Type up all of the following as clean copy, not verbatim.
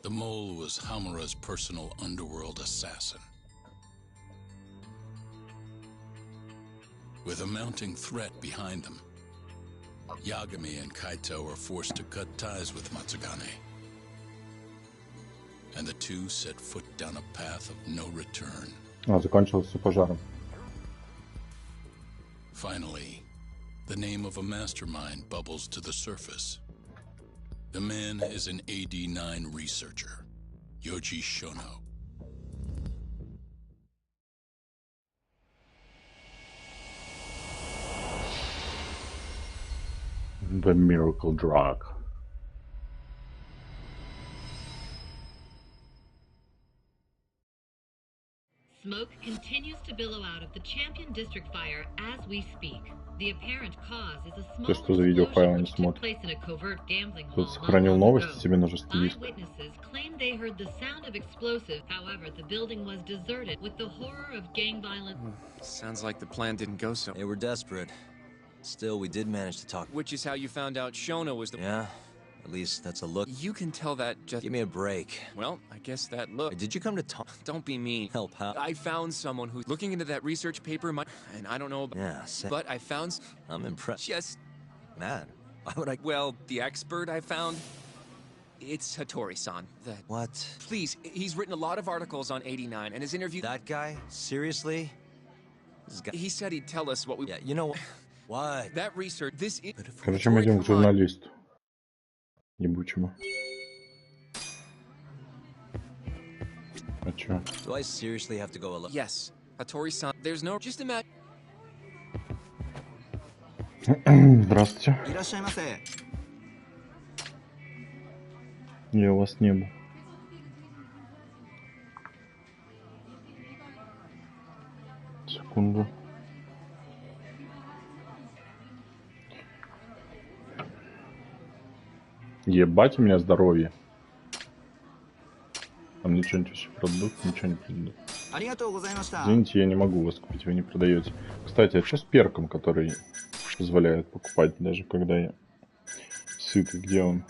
The mole was Hamura's personal underworld assassin. With a mounting threat behind them, Yagami and Kaito were forced to cut ties with Matsugane. And the two set foot down a path of no return. Закончился пожаром. Finally, the name of a mastermind bubbles to the surface. The man is an AD-9 researcher, Yoji Shono. The miracle drug. Smoke continues to billow out of the Champion District fire as we speak. The apparent cause is a small explosion which took place in a covert gambling hall not long ago. Eyewitnesses claim they heard the sound of explosives. However, the building was deserted with the horror of gang violence. Sounds like the plan didn't go so. They were desperate. Still, we did manage to talk. Which is how you found out Shono was the... Yeah, at least that's a look. You can tell that just... Give me a break. Well, I guess that look... Hey, did you come to talk? Don't be mean. Help, how? I found someone who's looking into that research paper, and I don't know about... Yeah, but I found... I'm impressed. Just... Man, why would I... Well, the expert I found... It's Hattori-san. What? Please, he's written a lot of articles on 89, and his interview... That guy? Seriously? This guy... He said he'd tell us what we... Yeah, you know... Why? That research, this is... Короче, мы идем к журналисту. Ебучему. А чё? Do I seriously have to go alone? Yes. Hattori-san, there's no... Just imagine... Здравствуйте. Я вас не был. Секунду. Ебать у меня здоровье. А мне что-нибудь вообще продадут? Ничего не продадут. Извините, я не могу вас купить, вы не продаете. Кстати, а что с перком, который позволяет покупать, даже когда я сытый? Где он?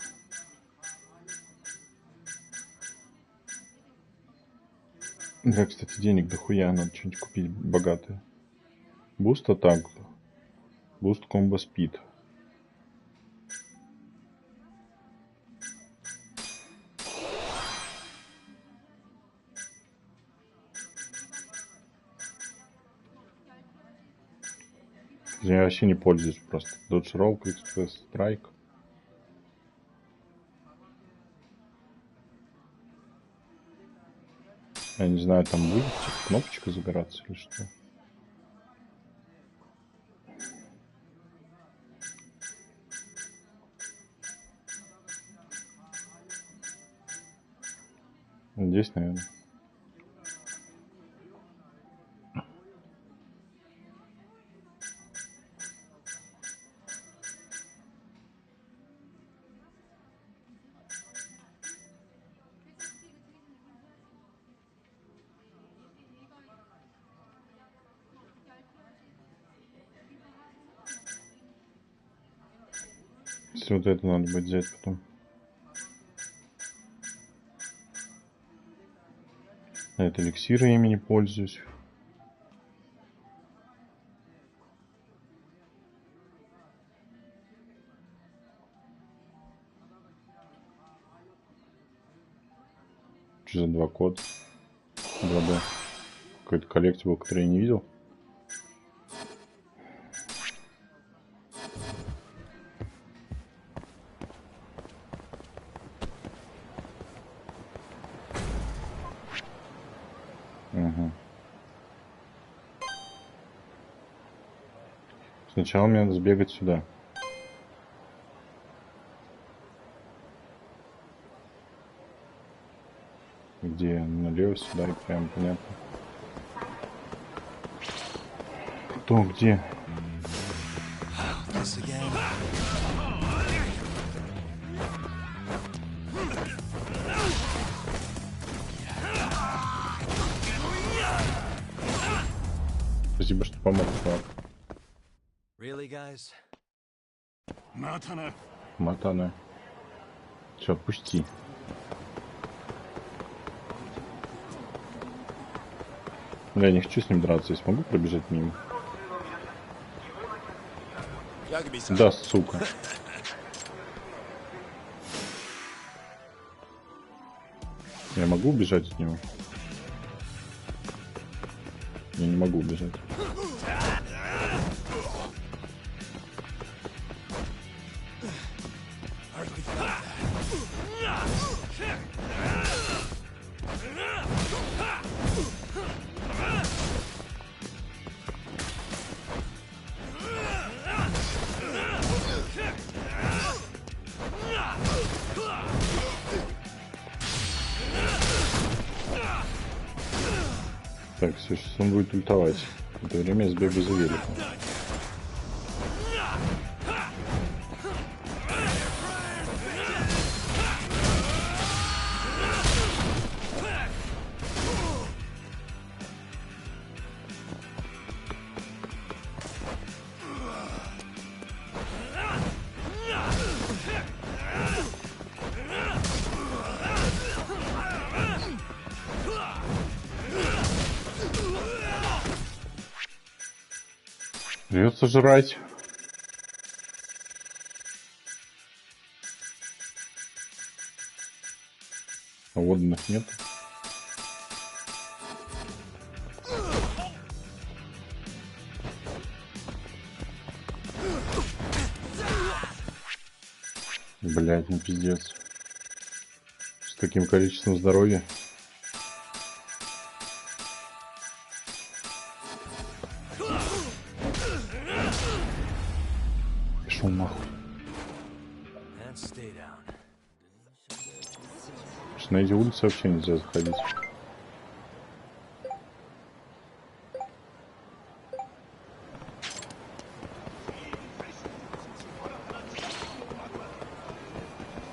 Да, кстати, денег дохуя, надо что-нибудь купить богатое. Буст атак. Буст комбо спид. Я вообще не пользуюсь просто. Dodge Roll, Quick Strike. Я не знаю, там будет типа кнопочка загораться или что. Здесь, наверное. Вот это надо будет взять потом. А это эликсиры, я ими не пользуюсь. Что за 2 кода? 2D. Какой-то коллективл, который я не видел. Сначала мне надо сбегать сюда. Где? Налево сюда и прям, понятно. Кто где? Спасибо, что помог, Слав. Really, guys? Матана. Все, отпусти. Я не хочу с ним драться, я смогу пробежать мимо? Да, сука. Я могу убежать от него? Я не могу убежать. Так, все, сейчас он будет ультовать. В это время я сбегаю за великом. Придется жрать. А водных нет. Блять, ну пиздец. С таким количеством здоровья. Пошел нахуй. На эти улицы вообще нельзя заходить.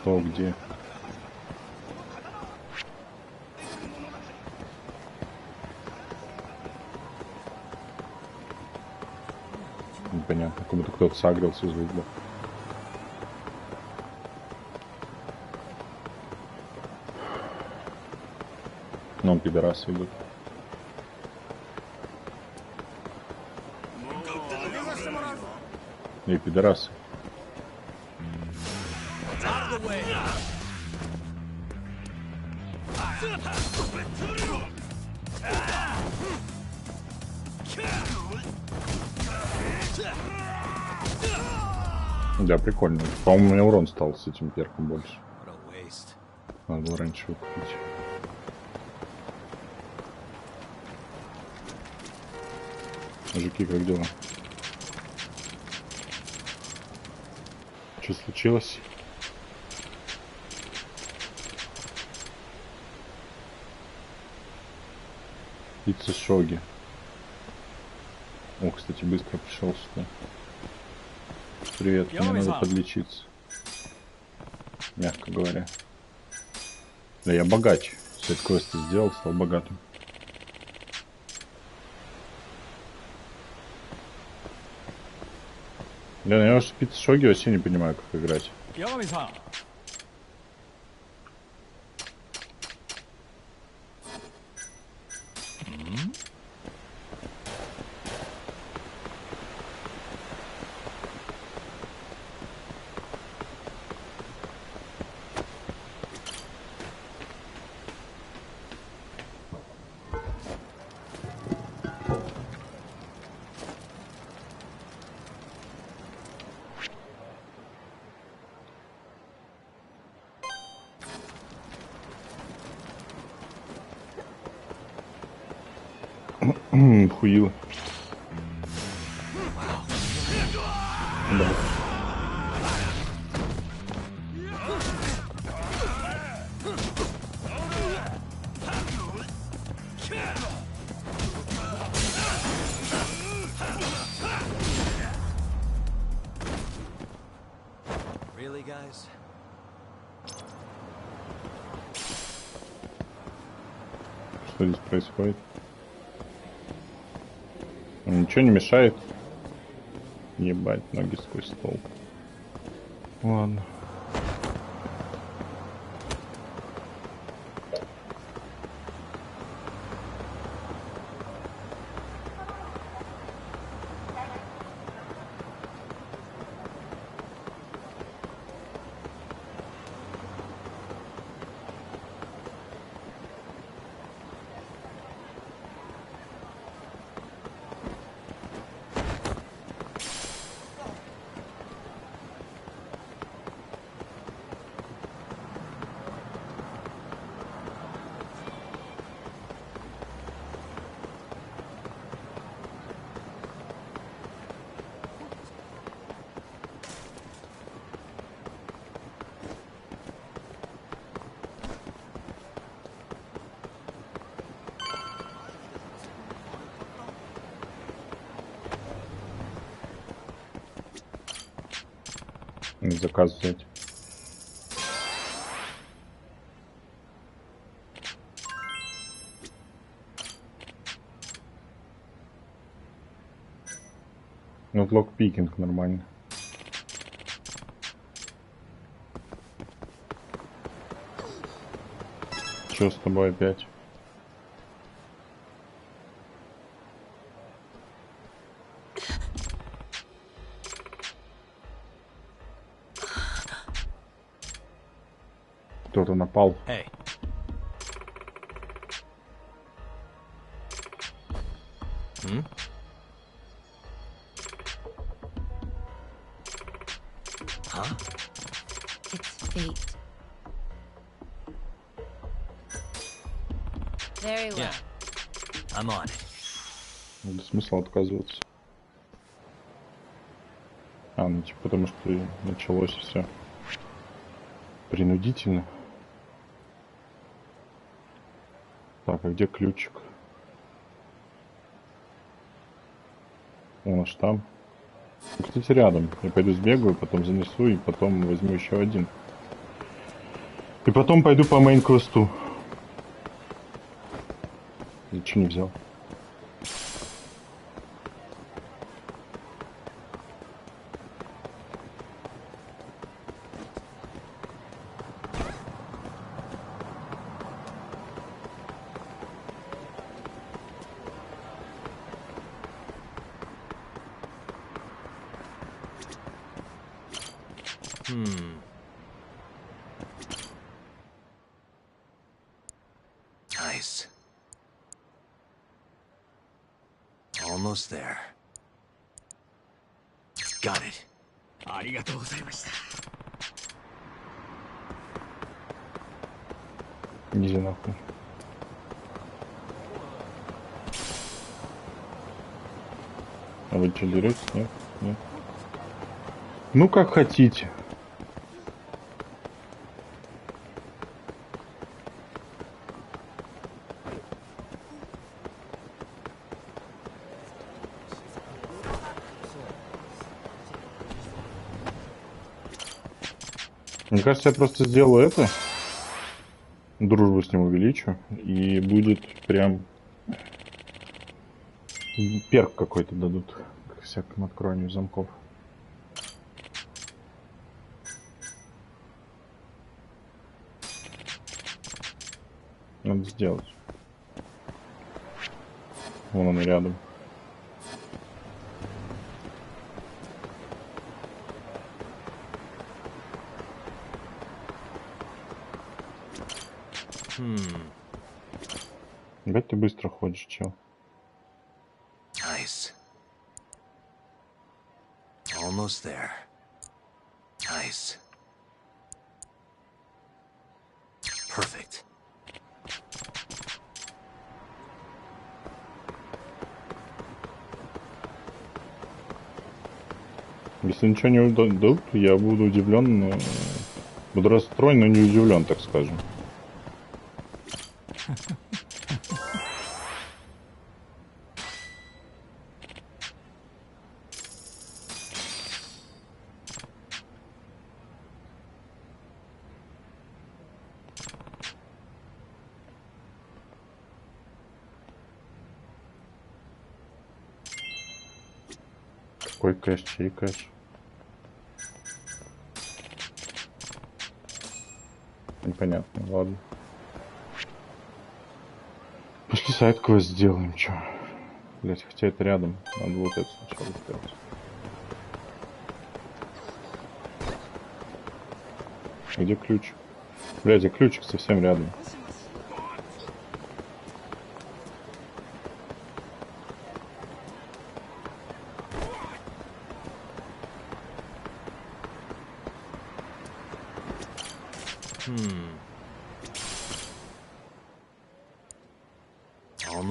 Кто где? Непонятно, как будто кто-то сагрился из угла. Ну, пидорасы идут. Эй, пидорасы. Да, прикольно. По-моему, у меня урон стал с этим перком больше. Надо было раньше выкупить. Мужики, как дела? Что случилось? Пицца Шоги. О, кстати, быстро пришел сюда. Привет, мне надо подлечиться. Мягко говоря. Да я богач. Сайт-квесты сделал, стал богатым. Да, я уж Пицца Шоги вообще не понимаю, как играть. Хуило. Да. Really, guys? Что здесь происходит? Ничего не мешает. Ебать, ноги сквозь стол. Ладно. Заказ взять. Ну, локпикинг нормально. Что с тобой опять? Кто-то напал. Hey. Huh? It's fate. Very well. Yeah. I'm on it. Да смысл отказываться. Ну типа потому что началось все принудительно. Так, а где ключик? Он аж там. Ну, кстати, рядом. Я пойду сбегаю, потом занесу и потом возьму еще один. И потом пойду по мейн-квесту. Ничего не взял. Nice. Almost there. Got it. ありがとうございました。Иди нахуй. А вы что, деретесь? Нет? Нет. Ну, как хотите. Мне кажется, я просто сделаю это. Дружбу с ним увеличу. И будет прям... перк какой-то дадут к всякому откроению замков. Надо сделать. Вон он рядом. Опять ты быстро ходишь, чел. Nice. Almost there. Nice. Perfect. Если ничего не дадут, я буду удивлен, но... буду расстроен, но не удивлен, так скажем. Какой кэш, чей кэш? Непонятно, ладно. Пошли сайд-квест сделаем, чё. Блять, хотя это рядом. Надо вот это сначала сделать. Где ключ? Блять, и ключик совсем рядом.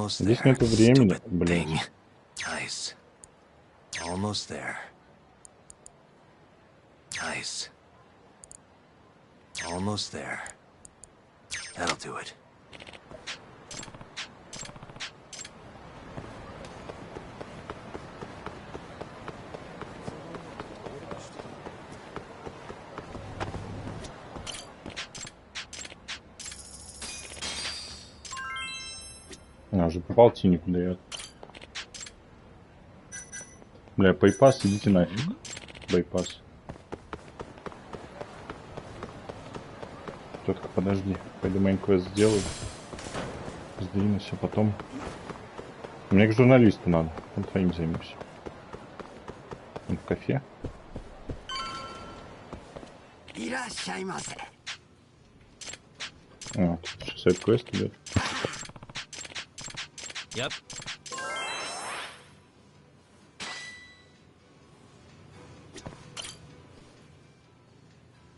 Здесь нету времени, блин. Nice. Almost there. Nice. Almost there. That'll do it. А, уже по полтиннику дает. Бля, байпас, идите нафиг. Байпас. Только подожди. Пойду мейн-квест сделаю. Сдвинусь, а потом... Мне к журналисту надо. Он твоим займусь. Он в кафе. А, тут сайд-квест идет. Yep.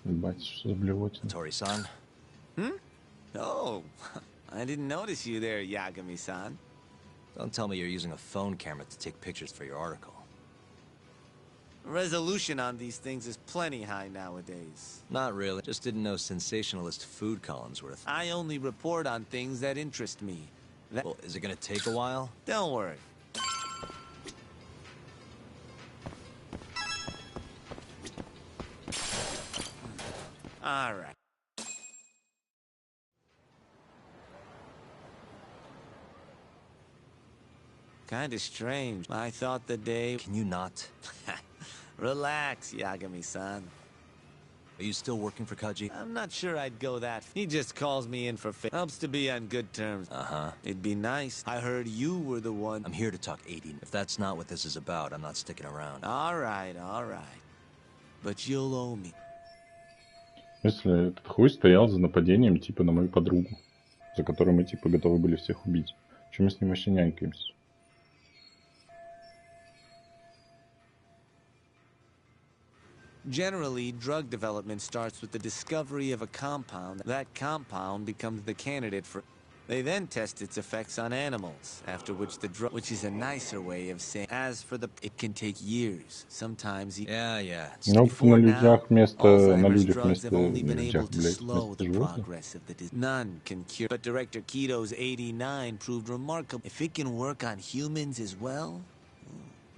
Ебать, что за блевотина. Tori-san. Oh, I didn't notice you there, Yagami-san. Don't tell me you're using a phone camera to take pictures for your article. Resolution on these things is plenty high nowadays. Not really. Just didn't know sensationalist food columns were. I only report on things that interest me. Well, is it gonna take a while? Don't worry. All right. Kinda strange. I thought the day... Can you not? Relax, Yagami-san. Are you still working for Kaji? I'm not sure I'd go that... He just calls me in for helps to be on good terms. Uh-huh. It'd be nice. I heard you were the one... I'm here to talk 80. If that's not what this is about, I'm not sticking around. All right. But you'll owe me. Если этот хуй стоял за нападением, типа, на мою подругу, за которую мы, типа, готовы были всех убить. Чего мы с ним вообще нянькаемся? Generally, drug development starts with the discovery of a compound. That compound becomes the candidate for... They then test its effects on animals, after which the drug... Which is a nicer way of saying... As for the... It can take years, sometimes... Yeah. Ну, на людях вместо... На людях drugs вместо... have only been людях, able to блядь, slow вместо the животных. progress of the disease. None can cure... But Director Keto's 89 proved remarkable. If it can work on humans as well...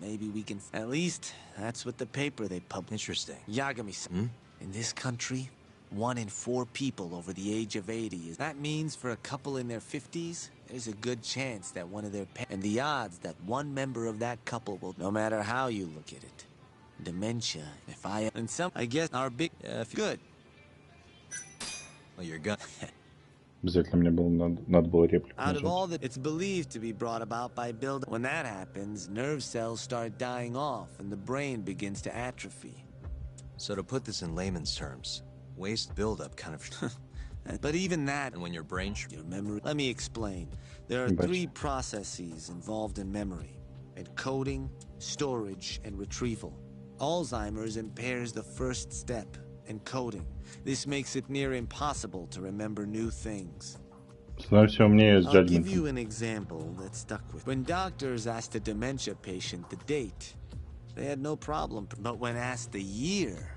Maybe we can... At least, that's what the paper they published. Interesting. Yagami-san, in this country, 1 in 4 people over the age of 80 is... That means for a couple in their 50s, there's a good chance that one of their... And the odds that one member of that couple will... No matter how you look at it. Dementia, if I... And some... I guess our big... good. Well, you're good. Обязательно мне было надо было реплику Out of нажать. all that, it's believed to be brought about by building. When that happens, nerve cells start dying off and the brain begins to atrophy. So to put this in layman's terms, waste buildup kind of... But even that, and when your brain... Your memory... Let me explain. There are 3 processes involved in memory. Encoding, storage, and retrieval. Alzheimer's impairs the first step, encoding. This makes it near impossible to remember new things. Становься умнее с I'll give Judgement. you an example that stuck with. When doctors asked a dementia patient the date, they had no problem. But when asked the year,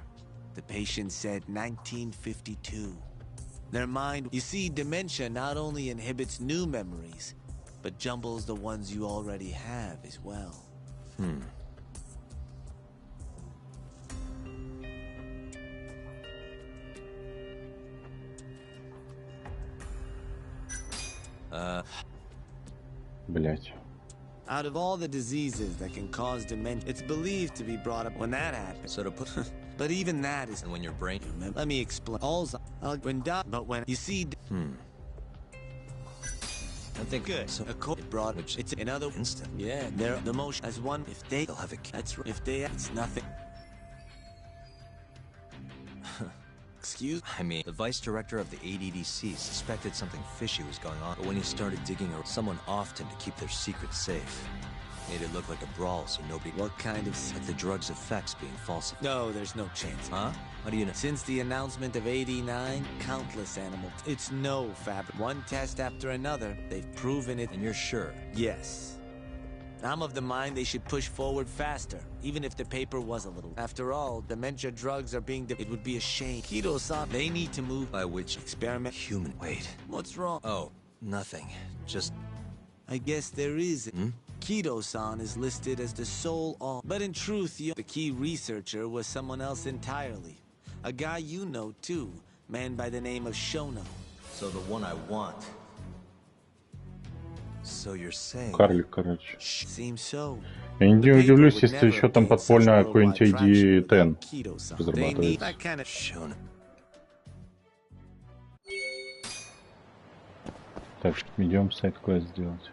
the patient said 1952. Their mind... You see, dementia not only inhibits new memories, but jumbles the ones you already have as well. Блять. Out of all the diseases that can cause dementia, it's believed to be brought up when that happens. So to put... But even that is... And when your brain... Let me explain. But when... You see... I think good. So a court brought... Which it's another instant. Yeah, they're the most... As one... If they... They'll have a... That's right. If they... It's nothing... Excuse? I mean, the vice director of the ADDC suspected something fishy was going on, but when he started digging, someone offed him to keep their secret safe. Made it look like a brawl, so nobody... What kind of... Like the drug's effects being falsified. No, there's no chance. Huh? How do you know? Since the announcement of 89, countless animals... It's no fabric. One test after another, they've proven it... And you're sure? Yes. I'm of the mind they should push forward faster, even if the paper was a little... After all, dementia drugs are being... It would be a shame. Keto-san, they need to move... By which experiment? Human. Wait. What's wrong? Oh, nothing. Just... I guess there is... Keto-san is listed as the sole all... But in truth, the key researcher was someone else entirely. A guy you know, too. Man by the name of Shono. So the one I want... Карлик, короче. Я не удивлюсь, если еще там подпольно какой-нибудь ID-10 разрабатывается. Так, идем сайт-квест сделать.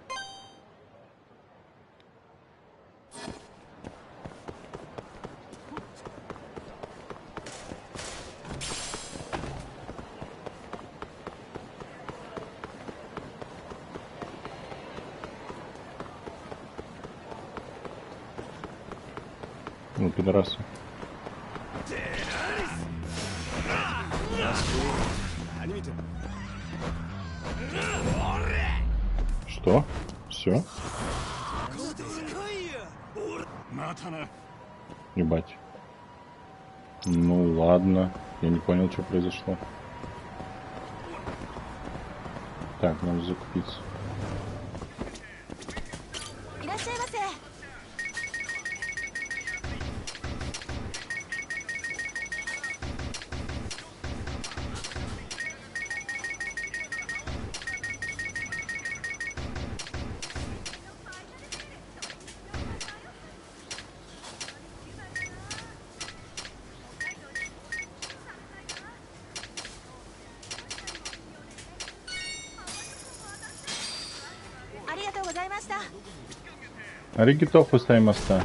Ну, пидорасы. Что? Все? Ебать. Ну ладно. Я не понял, что произошло. Так, надо закупиться. Аригито гозаимашита.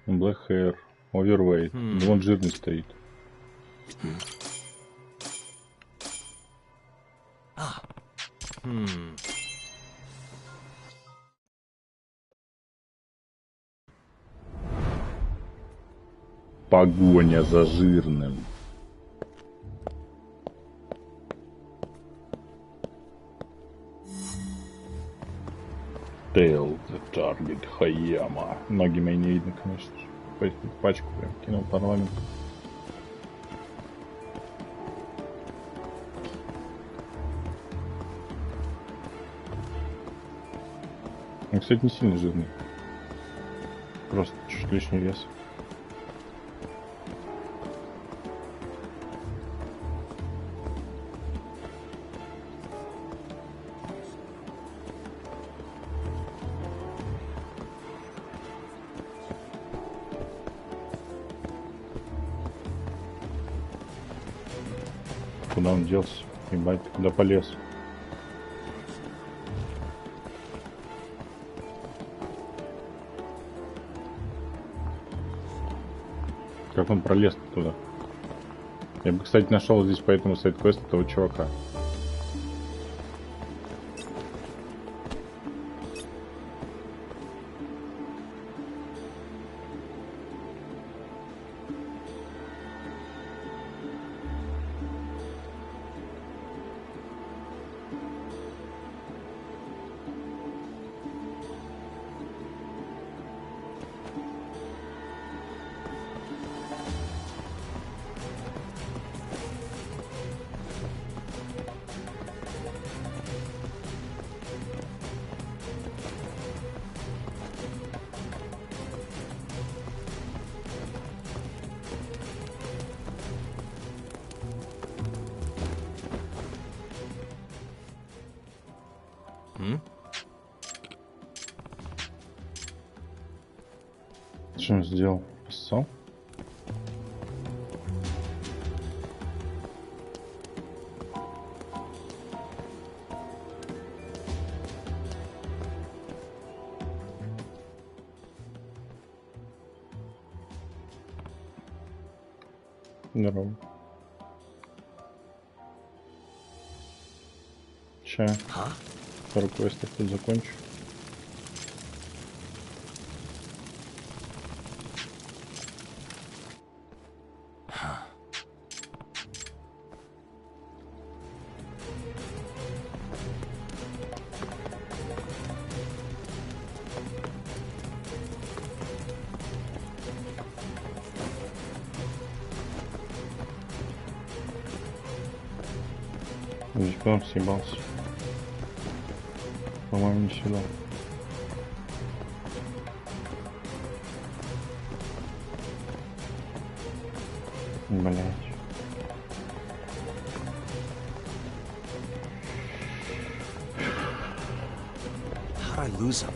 Black hair, overweight. Вон жирный стоит. Погоня за жирным. Tail the target Хаяма. Ноги мои не видно, конечно же. Пачку прям кинул парламент. Он, кстати, не сильно жирный. Просто чуть лишний вес. Куда он делся? Ебать, ты куда полез? Как он пролез туда? Я бы, кстати, нашел здесь по этому сайт-квесту того чувака. Что он сделал? Поссал? Здорово. Ща. Пару квестов тут закончу. Куда он съебался? По-моему, не сюда. Блять. How'd I lose him?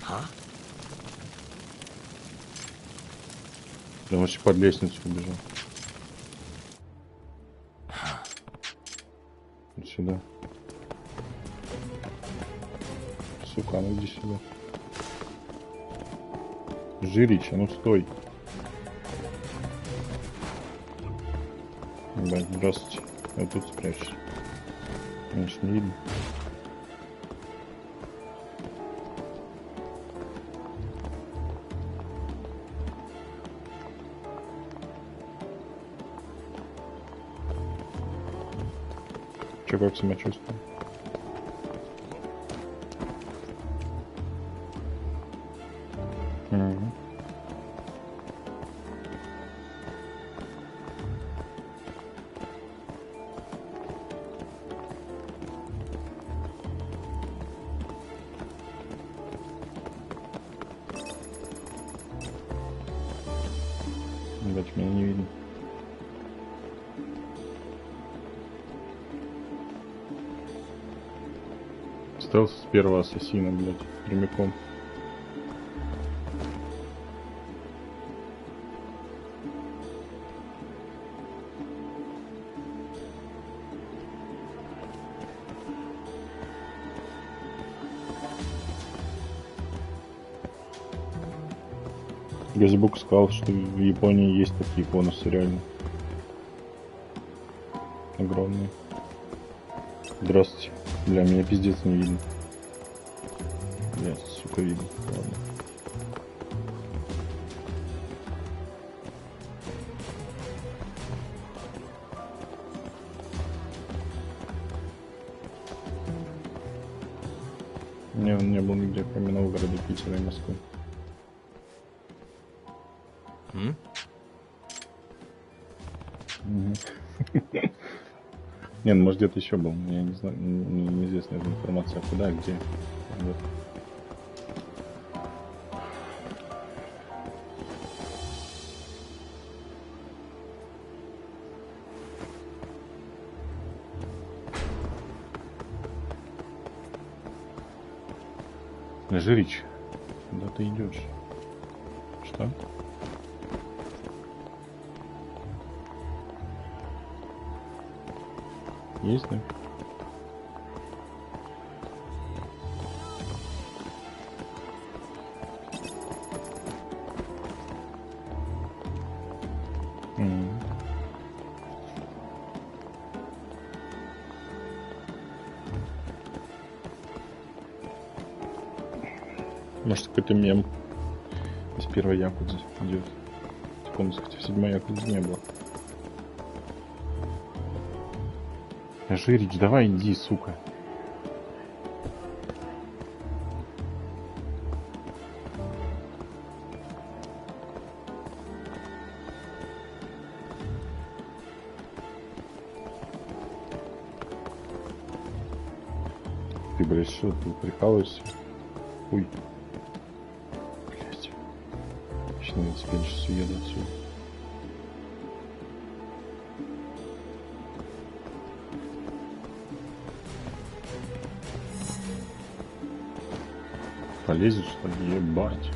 Huh? Да вообще под лестницу убежал. Вот сюда. Сука, ну иди сюда. Жирич, а ну стой. Ебать, здравствуйте. Я тут спрячусь. Конечно, не видно. Че, как самочувствие? Угу. Ебать, меня не видно. Стелс с первого ассасина, блядь, прямиком. Газибук сказал, что в Японии есть такие конусы реально. Огромные. Здравствуйте. Бля, меня пиздец не видно. Бля, сука, видно. Ладно. Не, он не был нигде, кроме Новгорода, Питера и Москвы. Не, ну может где-то еще был, я не знаю, неизвестна эта информация, куда, где. Вот. Жирич, куда ты идешь? Что? Есть, да? Может, какой-то мем из первой якудзы идет. Помню, кстати, в седьмой якудзе не было. Жирич, давай иди, сука. Ты, блядь, что, ты прикалываешься? Ой. Блядь. Сейчас на велосипеде сейчас уеду отсюда. Полезешь, что ли? Ебать.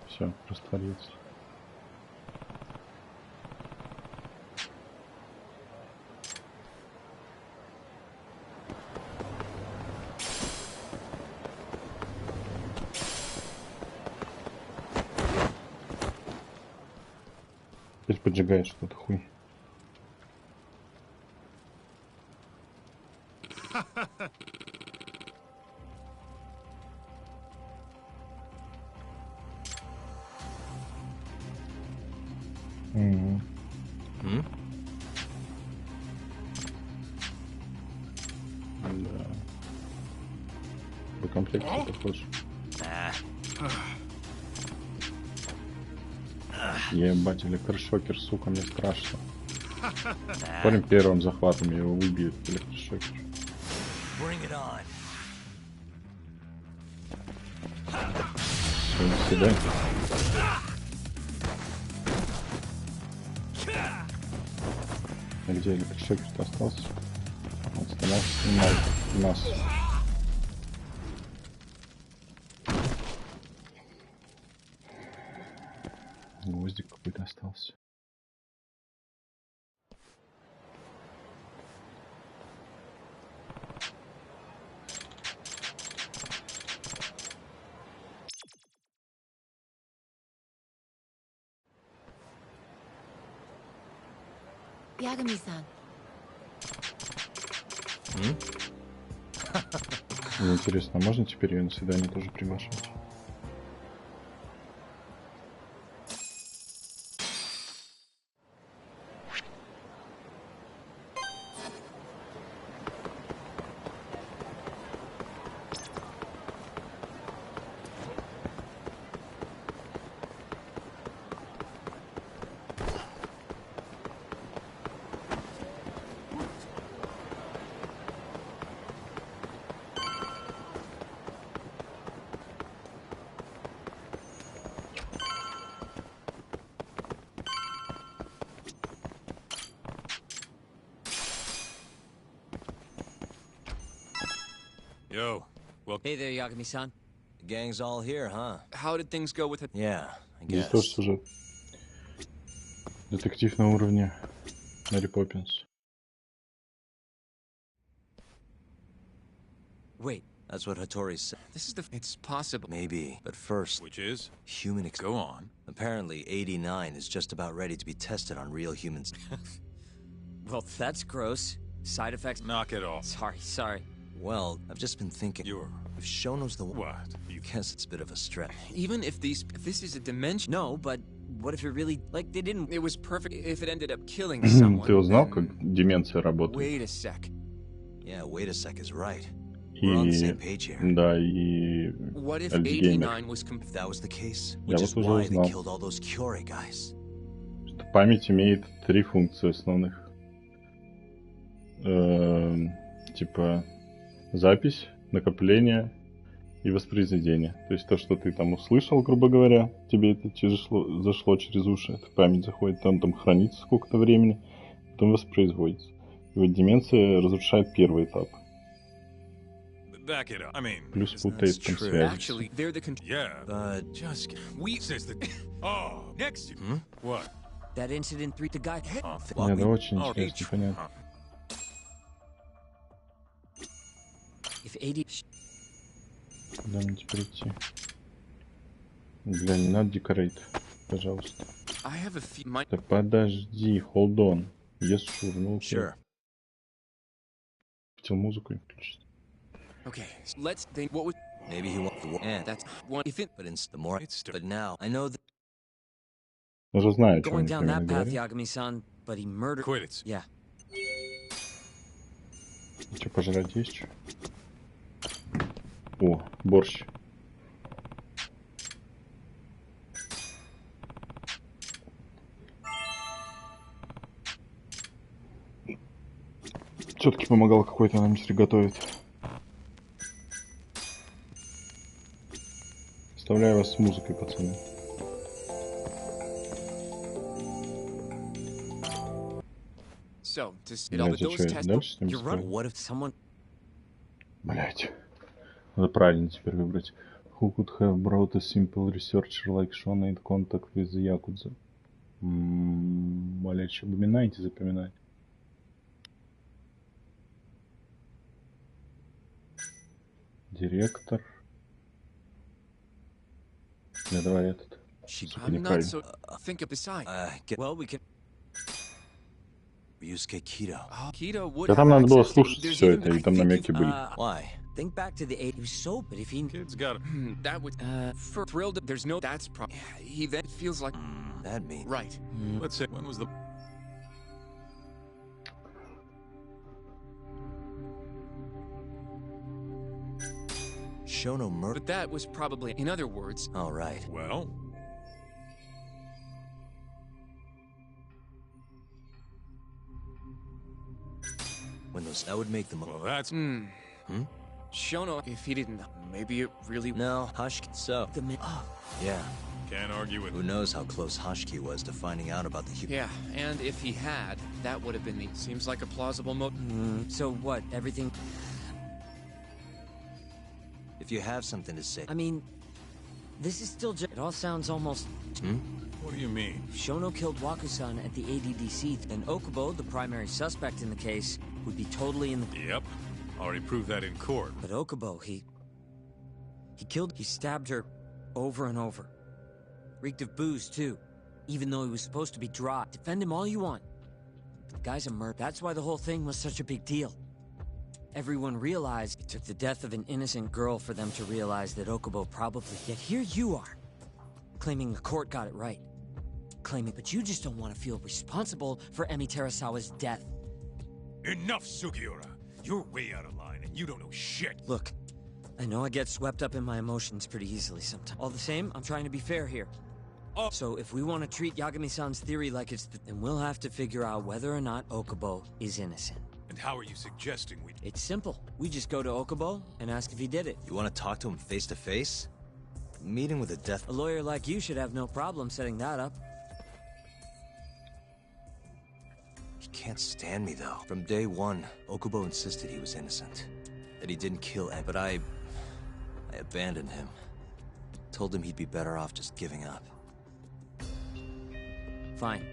Все, растворился. Теперь поджигает что-то, хуй. Да. Комплект похож. Ебать, электрошокер, сука, мне страшно. Парень первым захватом его выбьет, электрошокер. Все, до свидания. А где электрошокер-то остался? Оставался, снимал нас. Гвоздик какой-то остался. Yagami-san. Мне интересно, а можно теперь ее на свидание тоже приглашать? Yo. Well, hey there, Yagami-san. The gang's all here, huh? How did things go with it? Yeah, I Здесь guess. тоже сюжет. Детектив на уровне Мэри Поппинс. Wait, that's what Hattori said. This is the... It's possible. Maybe, but first... Which is? Human... Go on. Apparently, 89 is just about ready to be tested on real humans. Well, that's gross. Side effects... Knock it off. Sorry. Well, I've just been thinking... If Shono's the one... What? You guess it's a bit of a stretch. Even if this is a dimension... No, but what if it really... Like, they didn't... It was perfect if it ended up killing someone. Ты узнал, как деменция работает? Wait a sec. Yeah, wait a sec is right. И... We're on the same page here. Да, и... What if Альцгеймер. 89 was... If that was the case, Я which вот is уже why they узнал, killed all those Kyorei guys. что память имеет 3 функции основных. Типа запись, накопление и воспроизведение. То есть то, что ты там услышал, грубо говоря, тебе это зашло через уши, эта память заходит, там хранится сколько-то времени, потом воспроизводится. И вот деменция разрушает первый этап. Плюс путает там связи. Actually, they're the... Yeah, But... just... We... Says the... Oh, next... What? That incident 3 the guy... Нет, да очень интересно, понятно. If 80... Куда мне теперь идти? Бля, не надо декорейт, пожалуйста. I have a few... Да подожди, hold on. Yes, sure, ну окей. Sure. Хотел музыку не включить. Okay, let's think what would... Maybe he wants the war. And That's one... If it... but the more... But now, I know that... Он же знает, что он Going down that path, говорит. Yagami-san, but he murdered... Quit it. Yeah. Что, пожрать есть что? О, борщ. Все-таки помогал какой-то нам готовить. Оставляю вас с музыкой, пацаны. So, to get all those tests... Дальше с ним You're right. ставить? What if someone... Блять. Надо правильно теперь выбрать. Who could have brought a simple researcher like Sean in contact with the Yakuza? Блять, что запоминайте, запоминать. Директор. Не, давай этот. Сука, I'm not неправильно. so... Think of the side. Well, we can... Ryusuke Kido. Oh, Kido would Да там have надо было access to- слушать there's все even- это, и I там think намеки if- были. Why? Think back to the 80s. He was so... But if he... Kid's got it. That would... for thrilled... There's no... That's pro... He then feels like... That means... Right. Let's say, when was the... Shono murdered. But that was probably, in other words. All right. Well? When that would make them. Well, that's. Shono, if he didn't, maybe it really. No, Hashki. So. Yeah. Can't argue with. Who knows how close Hashki was to finding out about the. Yeah, and if he had, that would have been the. Seems like a plausible So what? Everything. If you have something to say. I mean, this is still just. It all sounds almost. What do you mean? Shono killed Waku-san at the ADDC, and Okubo, the primary suspect in the case, would be totally in the. Yep. Already proved that in court. But Okubo, he stabbed her over and over. Reeked of booze, too. Even though he was supposed to be dry. Defend him all you want. But the guy's a murderer. That's why the whole thing was such a big deal. Everyone realized it took the death of an innocent girl for them to realize that Okubo probably... Yet here you are, claiming the court got it right. Claiming, but you just don't want to feel responsible for Emi Terasawa's death. Enough, Sugiura. You're way out of line, and you don't know shit. Look, I know I get swept up in my emotions pretty easily sometimes. All the same, I'm trying to be fair here. So if we want to treat Yagami-san's theory like it's then we'll have to figure out whether or not Okubo is innocent. And how are you suggesting we... It's simple. We just go to Okubo and ask if he did it. You want to talk to him face to face? Meeting with a death... A lawyer like you should have no problem setting that up. He can't stand me, though. From day one, Okubo insisted he was innocent. That he didn't kill Emi. But I abandoned him. Told him he'd be better off just giving up. Fine.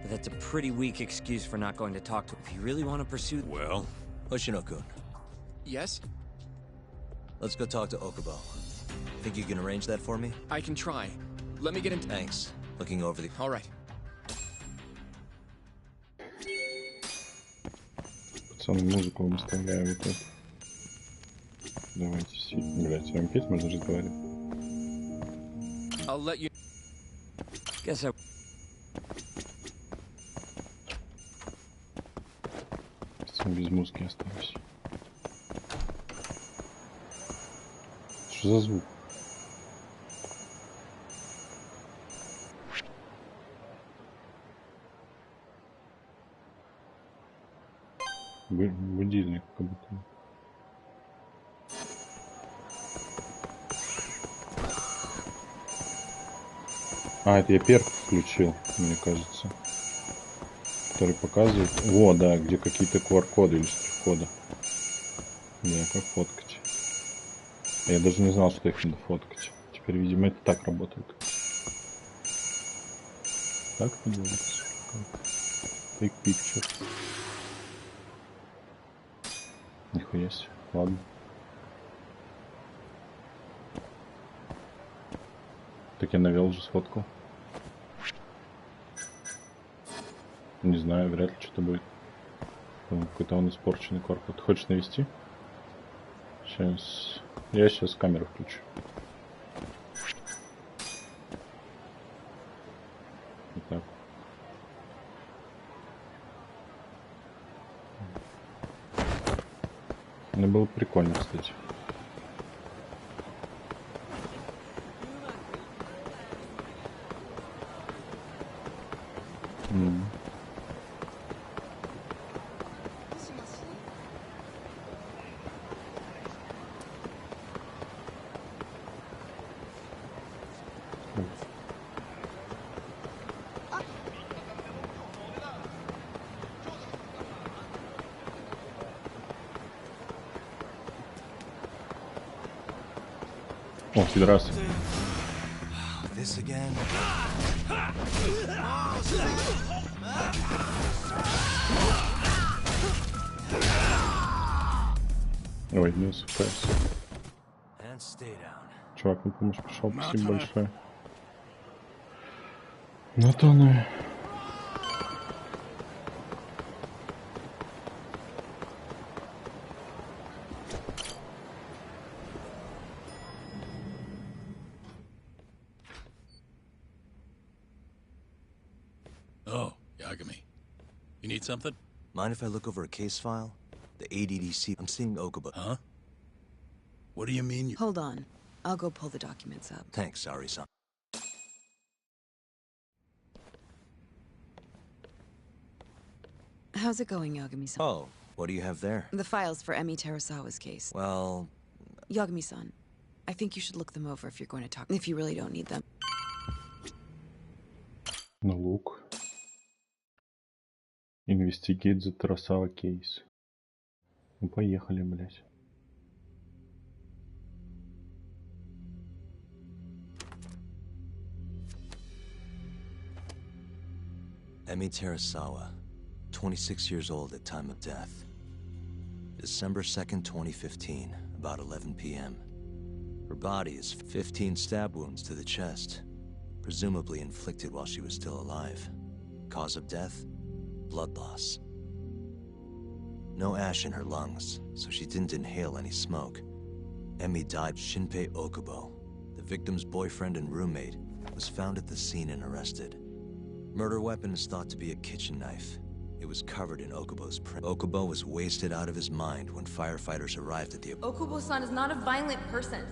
But that's a pretty weak excuse for not going to talk to him. If you really want to pursue... Well? Hoshino-kun, Yes? let's go talk to Okubo. Think you can arrange that for me? I can try. Let me get into... Thanks. Looking over the... All right. Пацаны, музыку вам оставляю вот эту. Давайте сидеть. Блять, с вами петь можно разговаривать? I'll let you... Guess I... Пацаны без музыки остались. Что за звук? Будильник как будто. А, это я перк включил, мне кажется. Который показывает... Во, да, где какие-то QR-коды или штрих-коды. Да, как фоткать. Я даже не знал, что их надо фоткать. Теперь, видимо, это так работает. Так это делается? Take picture. Нихуя себе. Ладно. Так я навел уже, сфоткал. Не знаю, вряд ли что-то будет. Какой-то он испорченный корпус. Ты хочешь навести? Сейчас. Я сейчас камеру включу. Вот так. Ну, было прикольно, кстати. О, пидорасы. This again? Ой, не усыпайся. And stay down. Чувак, на помощь пришел, спасибо большое. Ну то ну. Oh, Yagami. You need something? Mind if I look over a case file? The ADDC. I'm seeing Okubo. Huh? What do you mean you... Hold on. I'll go pull the documents up. Thanks, Ari-san. How's it going, Yagami-san? Oh, what do you have there? The files for Emi Terasawa's case. Well... Yagami-san, I think you should look them over if you're going to talk. If you really don't need them. Налог. Investigate the Terasawa case. Ну, поехали, блядь. Emi Terasawa, 26 years old at time of death. December 2nd, 2015, about 11 p.m. Her body is 15 stab wounds to the chest, presumably inflicted while she was still alive. Cause of death? Blood loss. No ash in her lungs, so she didn't inhale any smoke. Emi died. Shinpei Okubo, the victim's boyfriend and roommate, was found at the scene and arrested. Murder weapon is thought to be a kitchen knife. It was covered in Okubo's print. Okubo was wasted out of his mind when firefighters arrived at the... Okubo-san is not a violent person.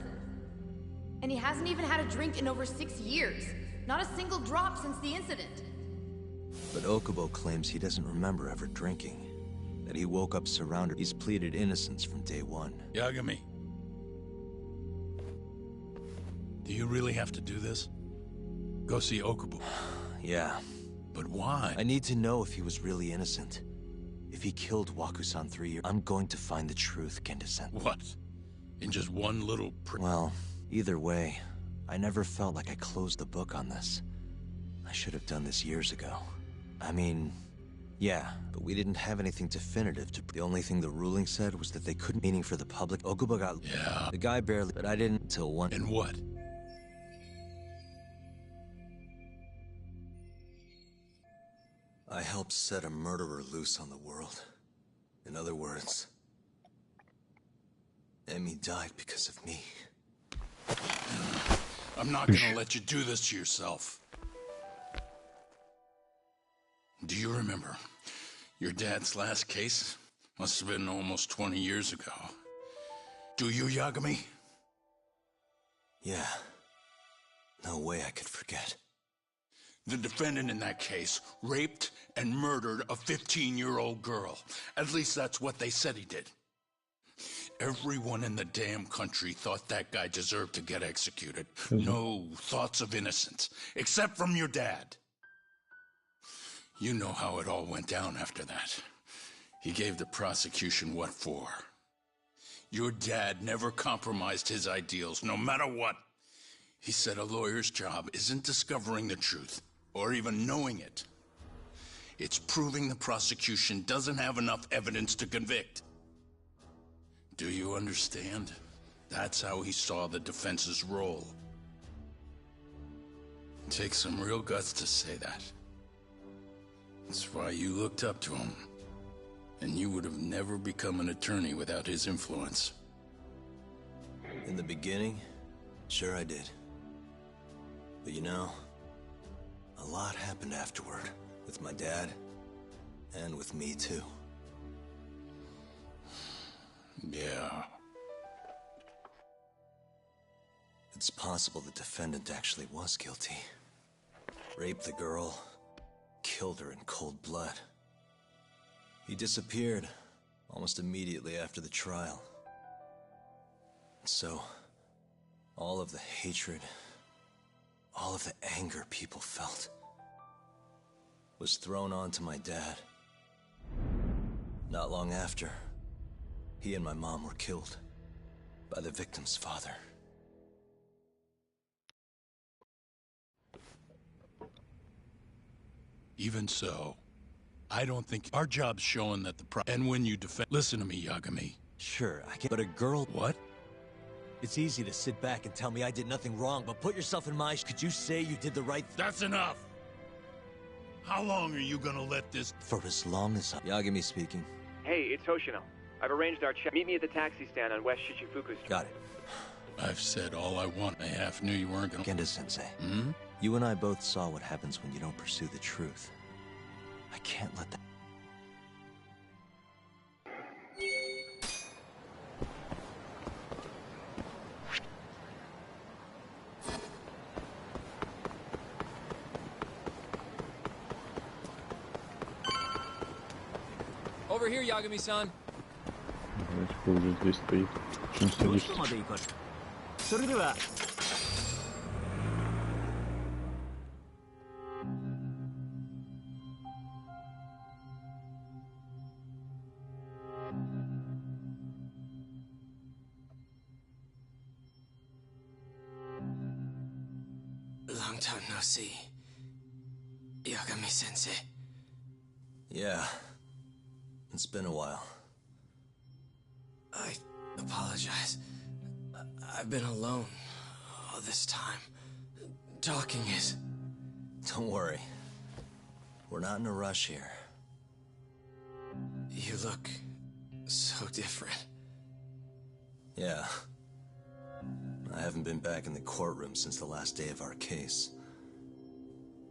And he hasn't even had a drink in over 6 years. Not a single drop since the incident. But Okubo claims he doesn't remember ever drinking. That he woke up surrounded. He's pleaded innocence from day one. Yagami. Do you really have to do this? Go see Okubo. Yeah. But why? I need to know if he was really innocent. If he killed Waku-san 3 years... I'm going to find the truth, Kendo-san. What? In just one little... Well, either way, I never felt like I closed the book on this. I should have done this years ago. I mean, yeah, but we didn't have anything definitive to... The only thing the ruling said was that they couldn't... Meaning for the public, Okubo got... Yeah. The guy barely... But I didn't until one... And what? I helped set a murderer loose on the world. In other words, Emi died because of me. I'm not gonna let you do this to yourself. Do you remember your dad's last case? Must have been almost 20 years ago. Do you, Yagami? Yeah. No way I could forget. The defendant in that case raped and murdered a 15-year-old girl. At least that's what they said he did. Everyone in the damn country thought that guy deserved to get executed. No thoughts of innocence, except from your dad. You know how it all went down after that. He gave the prosecution what for. Your dad never compromised his ideals, no matter what. He said a lawyer's job isn't discovering the truth, or even knowing it. It's proving the prosecution doesn't have enough evidence to convict. Do you understand? That's how he saw the defense's role. It takes some real guts to say that. That's why you looked up to him. And you would have never become an attorney without his influence. In the beginning, sure I did. But you know, a lot happened afterward. With my dad, and with me too. Yeah. It's possible the defendant actually was guilty. Raped the girl, killed her in cold blood. He disappeared almost immediately after the trial. So, all of the hatred, all of the anger people felt was thrown onto my dad. Not long after, he and my mom were killed by the victim's father. Even so, I don't think our job's showing that and when you defend... Listen to me, Yagami. Sure, I can... But a girl... What? It's easy to sit back and tell me I did nothing wrong, but put yourself in my... Could you say you did the right thing? That's enough! How long are you gonna let this... For as long as Yagami speaking. Hey, it's Hoshino. I've arranged our chat. Meet me at the taxi stand on West Shichifuku Street. Got it. I've said all I want. I half knew you weren't gonna... Genda-sensei. Hmm? You and I both saw what happens when you don't pursue the truth. I can't let that... over here, Yagami-san. Давайте уже здесь стоит. Чем садишься? Long time no see. Yagami-sensei. Yeah. It's been a while. I apologize. I've been alone all this time. Talking is... Don't worry. We're not in a rush here. You look so different. Yeah. I haven't been back in the courtroom since the last day of our case.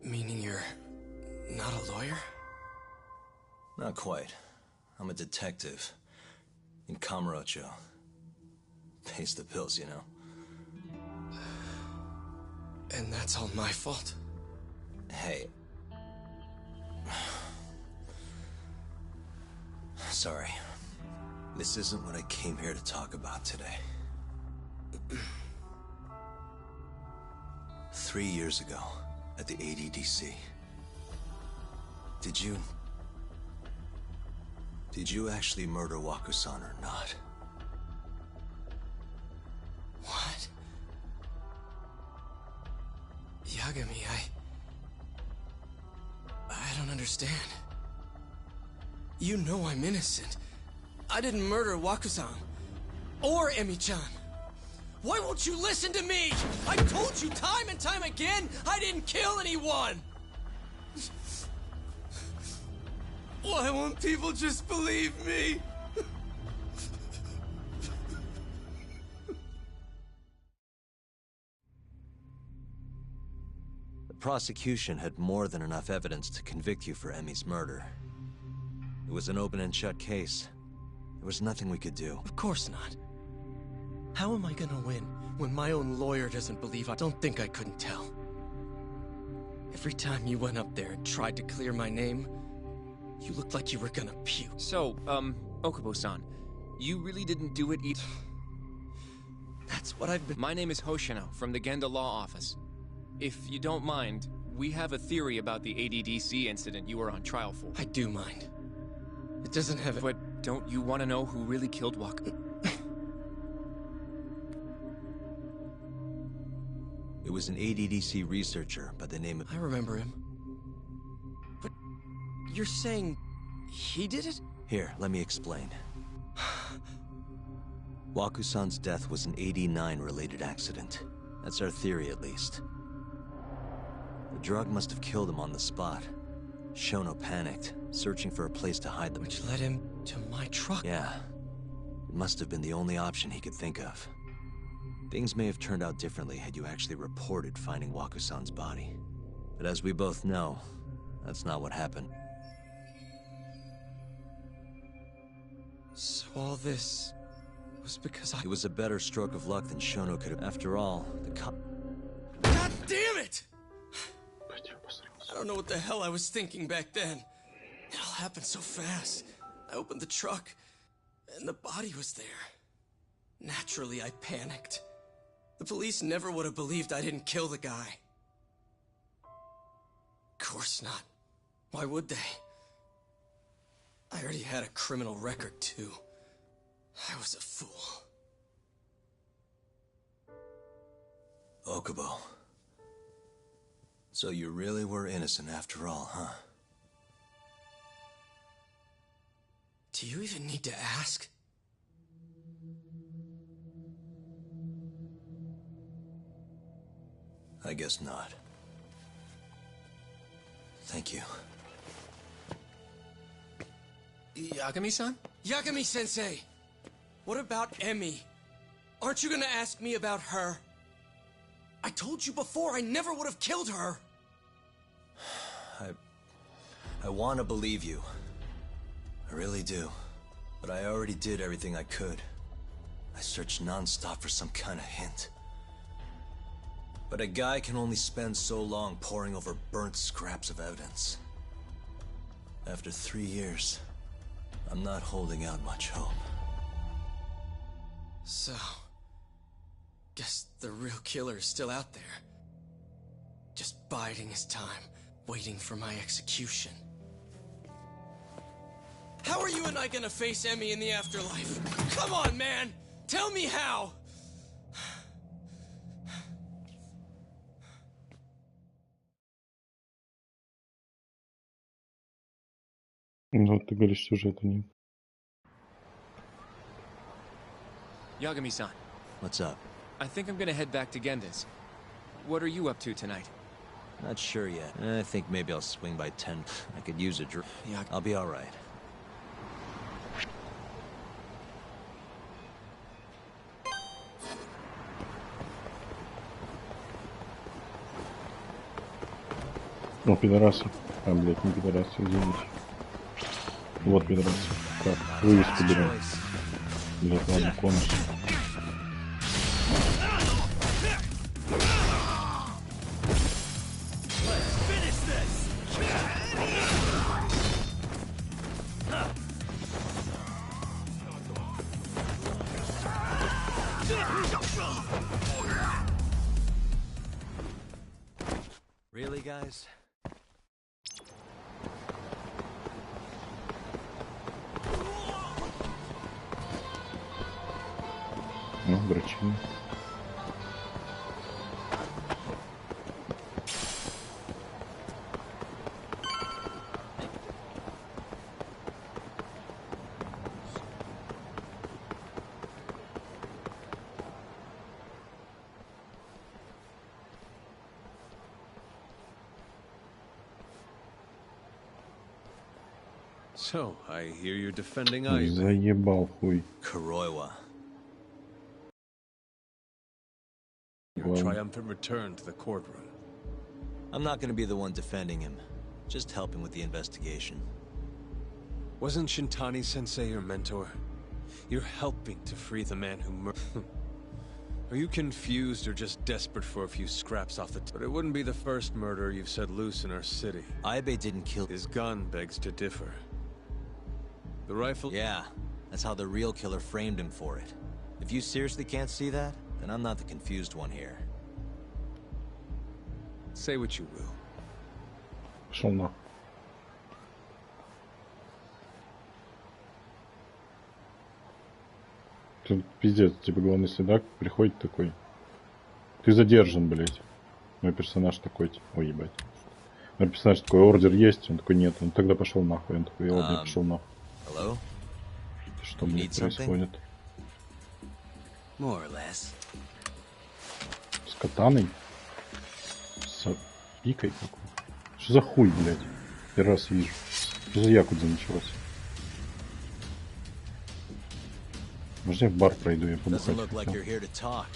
Meaning you're not a lawyer? Not quite. I'm a detective. In Kamurocho. Pays the bills, you know. And that's all my fault? Hey. Sorry. This isn't what I came here to talk about today. 3 years ago, at the ADDC. Did you actually murder Waku-san or not? What? Yagami, I don't understand. You know I'm innocent. I didn't murder Waku-san. Or Emi-chan. Why won't you listen to me? I told you time and time again, I didn't kill anyone! Why won't people just believe me? The prosecution had more than enough evidence to convict you for Emi's murder. It was an open and shut case. There was nothing we could do. Of course not. How am I gonna win when my own lawyer doesn't believe I don't think I couldn't tell? Every time you went up there and tried to clear my name, you looked like you were gonna puke. So, Okubo-san, you really didn't do it either? That's what I've been— My name is Hoshino, from the Genda Law Office. If you don't mind, we have a theory about the ADDC incident you were on trial for. I do mind. It doesn't have— But don't you want to know who really killed Waku? It was an ADDC researcher by the name of... I remember him. But you're saying he did it? Here, let me explain. Waku-san's death was an 89-related accident. That's our theory, at least. The drug must have killed him on the spot. Shono panicked, searching for a place to hide them. Which led him to my truck. Yeah. It must have been the only option he could think of. Things may have turned out differently had you actually reported finding Waku-san's body. But as we both know, that's not what happened. So all this was because It was a better stroke of luck than Shono could have. After all, the God damn it! I don't know what the hell I was thinking back then. It all happened so fast. I opened the truck, and the body was there. Naturally, I panicked. The police never would have believed I didn't kill the guy. Of course not. Why would they? I already had a criminal record, too. I was a fool. Okubo. So you really were innocent after all, huh? Do you even need to ask? I guess not. Thank you. Yagami-san? Yagami-sensei! What about Emi? Aren't you gonna ask me about her? I told you before I never would have killed her! I want to believe you. I really do. But I already did everything I could. I searched non-stop for some kind of hint. But a guy can only spend so long poring over burnt scraps of evidence. After 3 years, I'm not holding out much hope. So... guess the real killer is still out there. Just biding his time, waiting for my execution. How are you and I gonna face Emmy in the afterlife? Come on, man! Tell me how! Ну, ты говоришь, сюжета нет. Yagami-san. What's up? I think I'm gonna head back to Genda's. What are you up to tonight? Not sure yet. I think maybe I'll swing by 10. I could use a drink. Yeah, I'll be alright. О, пидорасы. А, блядь, не пидорасы, извините. Вот пидорасы. Так, вывеску берем. Блядь, ладно, конус. Really, guys? Ну, дрочильня. So, I hear you're defending Aibe. Заебал хуй. Kuroiwa. Your triumphant return to the courtroom. I'm not gonna be the one defending him. Just helping with the investigation. Wasn't Shintani-sensei your mentor? You're helping to free the man who murdered. Are you confused or just desperate for a few scraps off the But it wouldn't be the first murder you've set loose in our city. Aibe didn't kill... His gun begs to differ. The rifle... Yeah, that's how the real killer framed him for it. If you seriously can't see that, then I'm not the confused one here. Say what you will. Пошел на. Тут пиздец, типа главный следак приходит такой. Ты задержан, блять. Мой персонаж такой, типа, ой, ебать. Мой персонаж такой, ордер есть? Он такой, нет. Он тогда пошел нахуй. Он такой, ордер пошел нахуй. Hello? Что, блядь, происходит? More or less. С катаной? С пикой какой? Что за хуй, блядь? Первый раз вижу. Что за якудза началась? Можно я в бар пройду, я побухать хотел.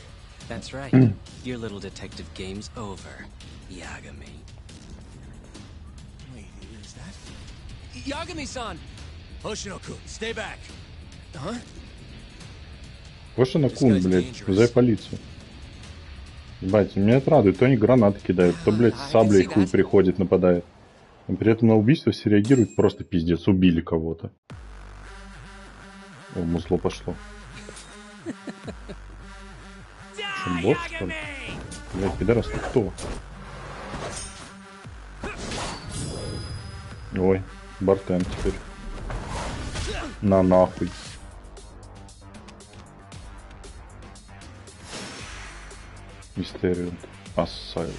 That's right. Your little detective game's over, Yagami. Wait, is that... Yagami-san! Hoshino-kun, stay back! Huh? Hoshino-kun, блядь, вызывай полицию. Ебать, меня это радует. То они гранаты кидают, то, блядь, с саблей хуй приходит, нападает. Но при этом на убийство все реагируют просто пиздец. Убили кого-то. О, музло пошло. Что, босс, что ли? Блядь, пидорас, ты кто? Ой, Бартен теперь. На нахуй. Мистериум. Ассайлент.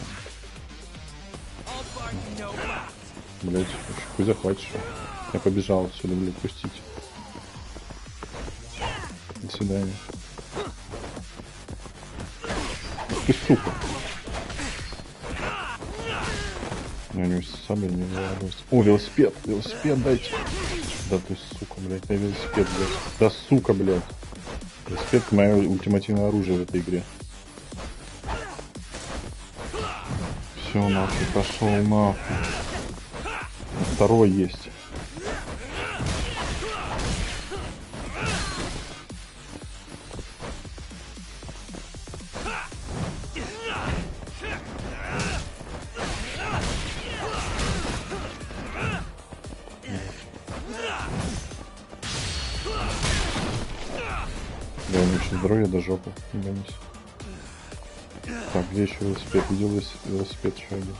Блять, хуй захватишь. Я побежал отсюда, блядь, пустить. До свидания. Ты сука. У него сабель не завалилась. О, велосипед! Велосипед дайте! Да ты сука, блядь, я велосипед, блядь. Да сука, блядь. Велосипед — мое ультимативное оружие в этой игре. Все, нахуй, пошел нахуй. Второй есть. Здоровье до жопы, не гонись. Так, где еще велосипед? Видел велосипед еще один.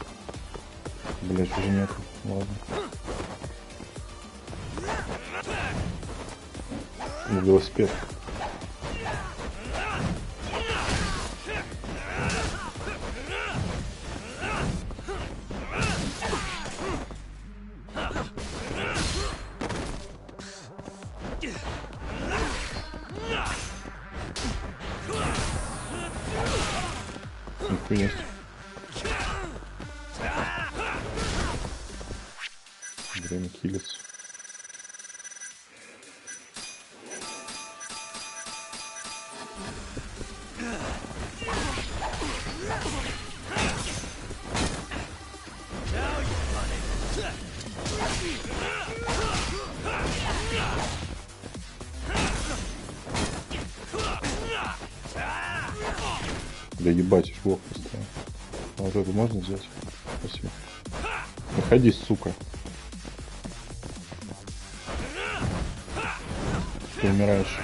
Блять, уже нету. Ладно. Ну, велосипед. Нихуя. Время хилиться. Да ебать, уж блок поставил. А вот это можно взять? Спасибо. Выходи, сука. Ты умираешь.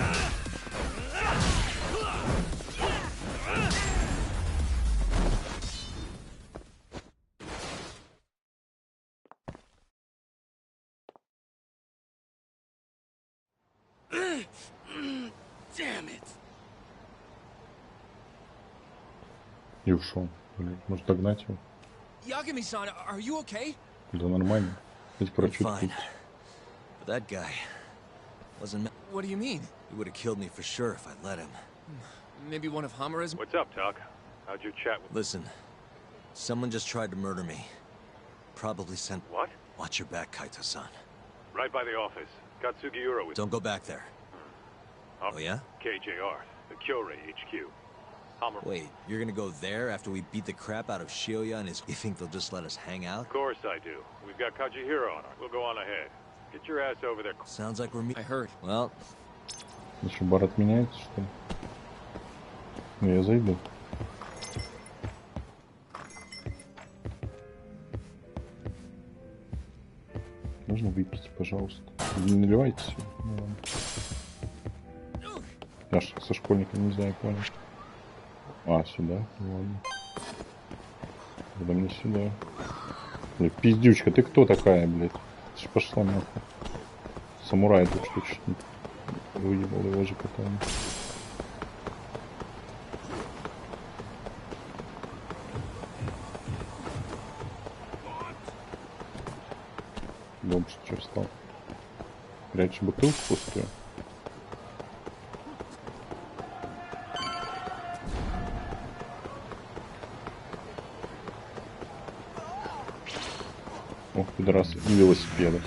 И ушел. Блин, может догнать его? Yagami-san, are you okay? Да нормально. Эти прочутки. But that guy wasn't. What do you mean? He would have killed me for sure if I let him. Maybe one of Hamura's. What's up, Tuck? How'd your chat with... Listen, someone just tried to murder me. Probably sent. What? Watch your back, Kaito-san. Right by the office. Got Sugiura with... Don't go back there. Oh yeah? KJR, the Kyorei HQ. Wait, you're gonna go there after we beat the crap out of Shioya and his... You think they'll just let us hang out? Of course I do. We've got Kajihiro on our... We'll go on ahead. Get your ass over there. Sounds like we're... I heard. Well... Еще бар отменяется, что ли? Ну, я зайду. Можно выпить, пожалуйста? Не наливайте. Ну, ладно. Я со школьником не знаю, понял. А, сюда? Ладно. Тогда мне сюда. Блядь, пиздючка, ты кто такая, блядь? Ты ж пошла нахуй. Самурай тут что чуть не выебал его же потом. Бомж что встал? Прячь бутылку пустую. Ох, пидорас, велосипеды.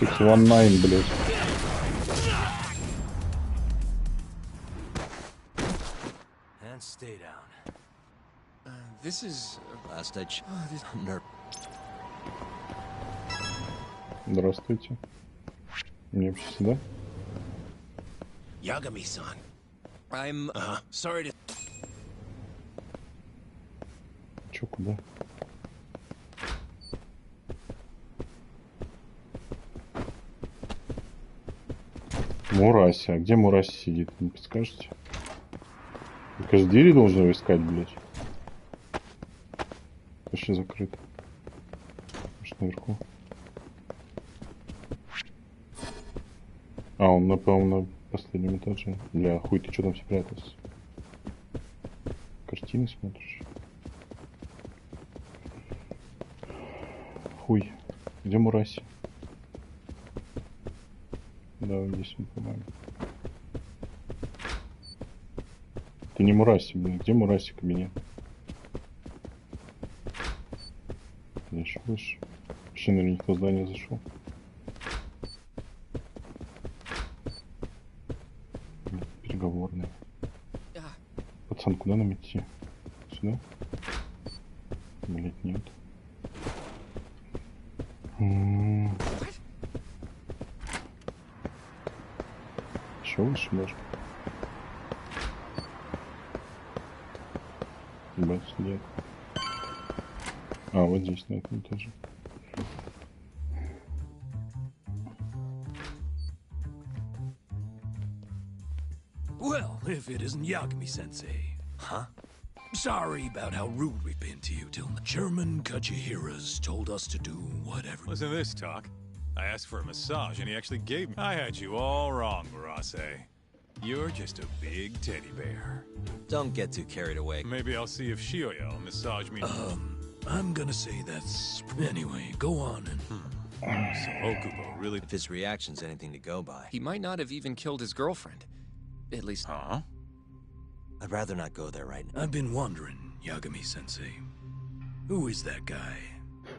619, блядь. And stay down. This is... Last I checked. I'm nervous. Здравствуйте. Мне вообще сюда? Yagami-san. I'm sorry to... Чё, куда? Мураси. А где Мураси сидит? Не подскажете? Вы каждый двери должен его искать, блядь. Вообще закрыто. Может, наверху? А, он, напевно, на последнем этаже. Бля, хуй, ты что там спрятался? Картины смотришь? Хуй. Где Мураси? Да, вот здесь он, по-моему. Ты не Мураси, блин. Где Мураси кабинет? Я еще выше. Вообще, наверное, не в то здание зашел. Переговорная. Пацан, куда нам идти? Сюда? Блять, нет. Еще выше можно. Ебать, сидят. А, А, вот здесь, на этом этаже. Well, if it isn't Yagami-sensei. Huh? Sorry about how rude we've been to you, till the German Kajihiras told us to do whatever. Listen to this talk. I asked for a massage and he actually gave me. I had you all wrong, Barase. You're just a big teddy bear. Don't get too carried away. Maybe I'll see if Shioya will massage me. I'm gonna say that's... Anyway, go on and... So Okubo really... If his reaction's anything to go by. He might not have even killed his girlfriend. At least... Huh? I'd rather not go there right now. I've been wondering, Yagami-sensei. Who is that guy?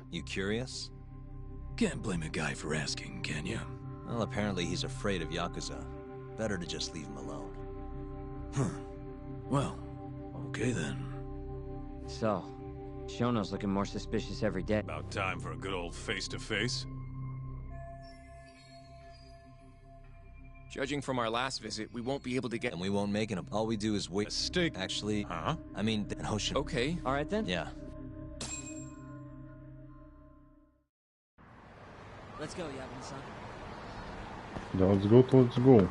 You curious? Can't blame a guy for asking, can you? Well, apparently he's afraid of Yakuza. Better to just leave him alone. Huh. Well, okay then. So, Shono's looking more suspicious every day. About time for a good old face-to-face. Judging from our last visit, we won't be able to get... And we won't make it. All we do is wait. A steak. Actually, Huh? I mean, the Hoshin. Okay. All right then? Yeah. Let's go, Yagami-san. Да, let's go, let's go.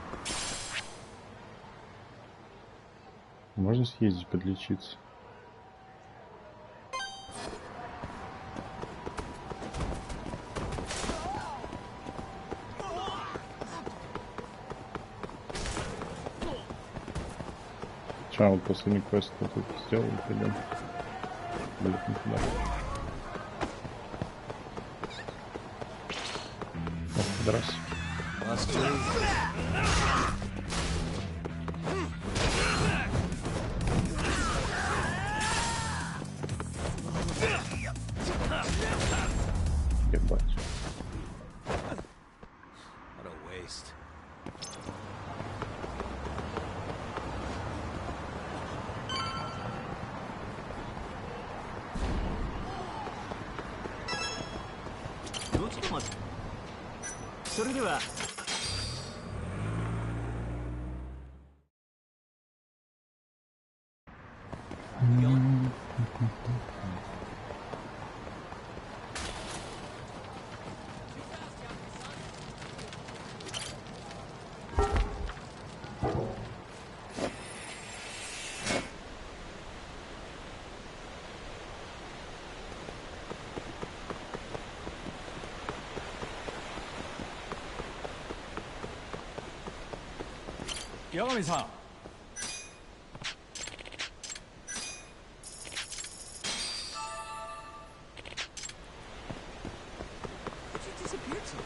Можно съездить подлечиться. Сейчас вот последний квест тут сделаем, пойдем. Будет никуда. Раз. Ебать. What a waste. Yagami-san. You disappeared so.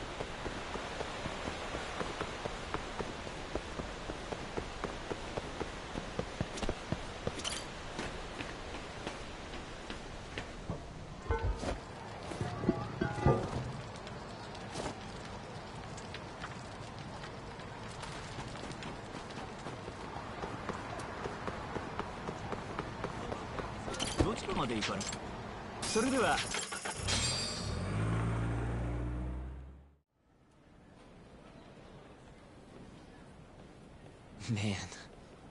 Man,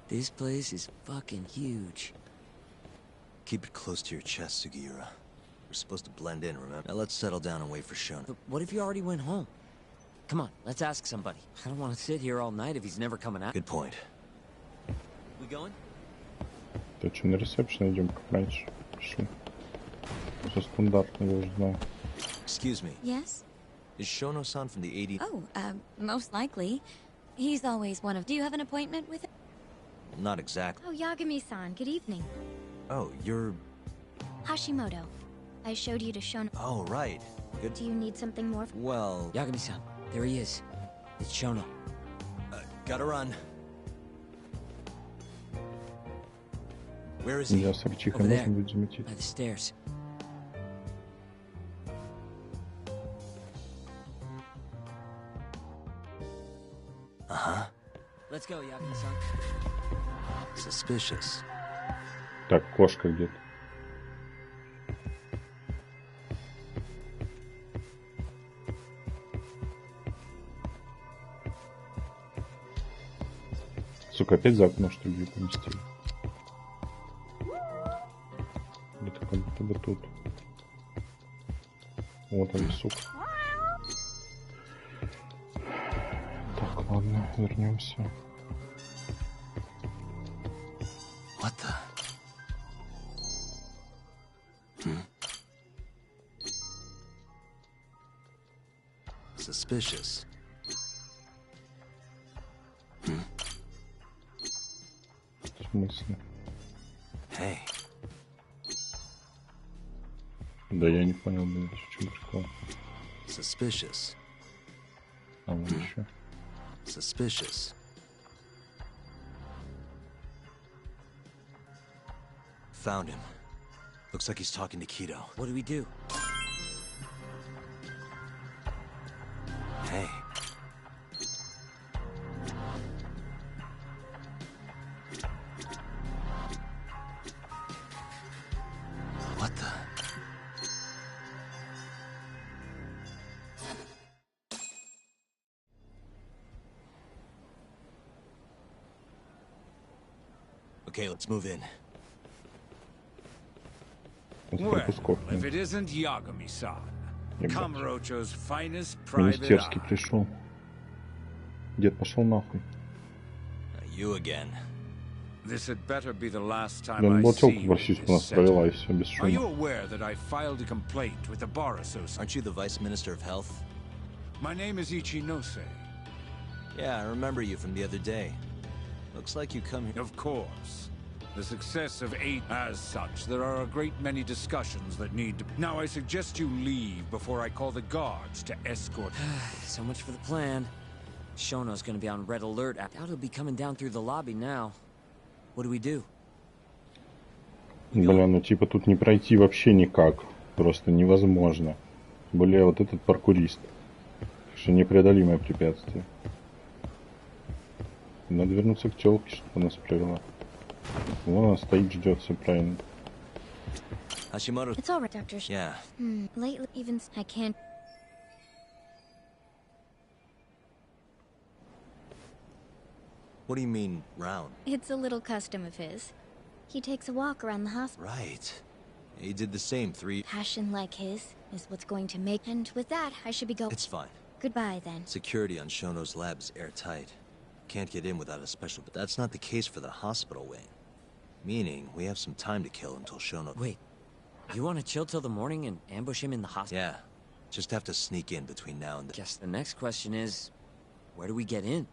this place is fucking huge. Keep it close to your chest, Sugiura. We're supposed to blend in, remember? Now let's settle down and wait for Shono. But what if you already went home? Come on, let's ask somebody. I don't want to sit here all night if he's never coming out. Good point. We going? Да что, на ресепшн идем, как раньше. Пошли. Все стандартно, я уже знаю. Excuse me. Yes? Is Shono-san from the 80... Oh, most likely. He's always one of... Do you have an appointment with him? Not exactly. Oh, Yagami-san, good evening. Oh, you're... Hashimoto. I showed you to Shono. Oh, right. Good. Do you need something more? Well... Yagami-san, there he is. It's Shono. Gotta run. Where is he? Я с Арчихой Over there, можно будет заметить. by the stairs. Uh-huh. Let's go, Yagami-san. Suspicious. Так, кошка где-то. Сука, опять за окно, что ли, ее поместили? Или так как будто бы тут. Вот он, сука. Так, ладно, вернемся. What the? Suspicious. В смысле? Hey. Да я не понял, блядь, в чем прикол. Suspicious. А вот еще. Suspicious. Found him. Looks like he's talking to Keto. What do we do? Hey. What the? Okay, let's move in. Well, if it isn't Yagami-san, Kamurocho's finest private Министерский eye. пришел. Дед, пошел нахуй. You again. This had better be the last time Да, I вот see телку you просить in у нас this set. провела, и все, без Are you шума. aware that I filed a complaint with the Bar Association? Aren't you the Vice Minister of Health? My name is Ichinose. Yeah, I remember you from the other day. Looks like you come here. Of course. The success of 8 as such, there are a great many discussions that need to... Now I suggest you leave before I call the guards to escort... So much for the plan. Shono's gonna be on red alert. I doubt he'll be coming down through the lobby now. What do we do? Бля, ну типа тут не пройти вообще никак. Просто невозможно. Более вот этот паркурист. Так что непреодолимое препятствие. Надо вернуться к телке, чтобы нас привела. Вон она стоит, ждет, все правильно. Hashimoto. It's all right, Doctor. Yeah. Lately, even I can't. What do you mean, round? It's a little custom of his. He takes a walk around the hospital. Right. He did the same 3... Passion like his is what's going to make. And with that, I should be going. It's fine. Goodbye, then. Security on Shono's lab is airtight. Can't get in without a special... But that's not the case for the hospital wing. Meaning, we have some time to kill until Shono... Wait. You want to chill till the morning and ambush him in the hospital? Yeah. Just have to sneak in between now and then. Guess the next question is, where do we get in?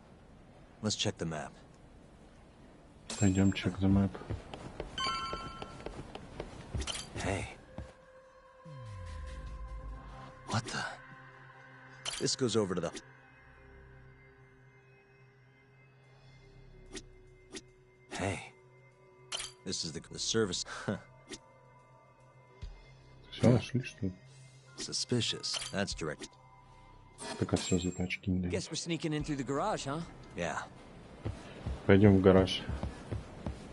Let's check the map. Пойдем, check the map. Hey. What the? This goes over to the... Hey. This is the service. Все, нашли, что ли? Suspicious. That's direct. Так, а все, за тачки не дают. Guess we're sneaking in through the garage, huh? Yeah. Пойдем в гараж.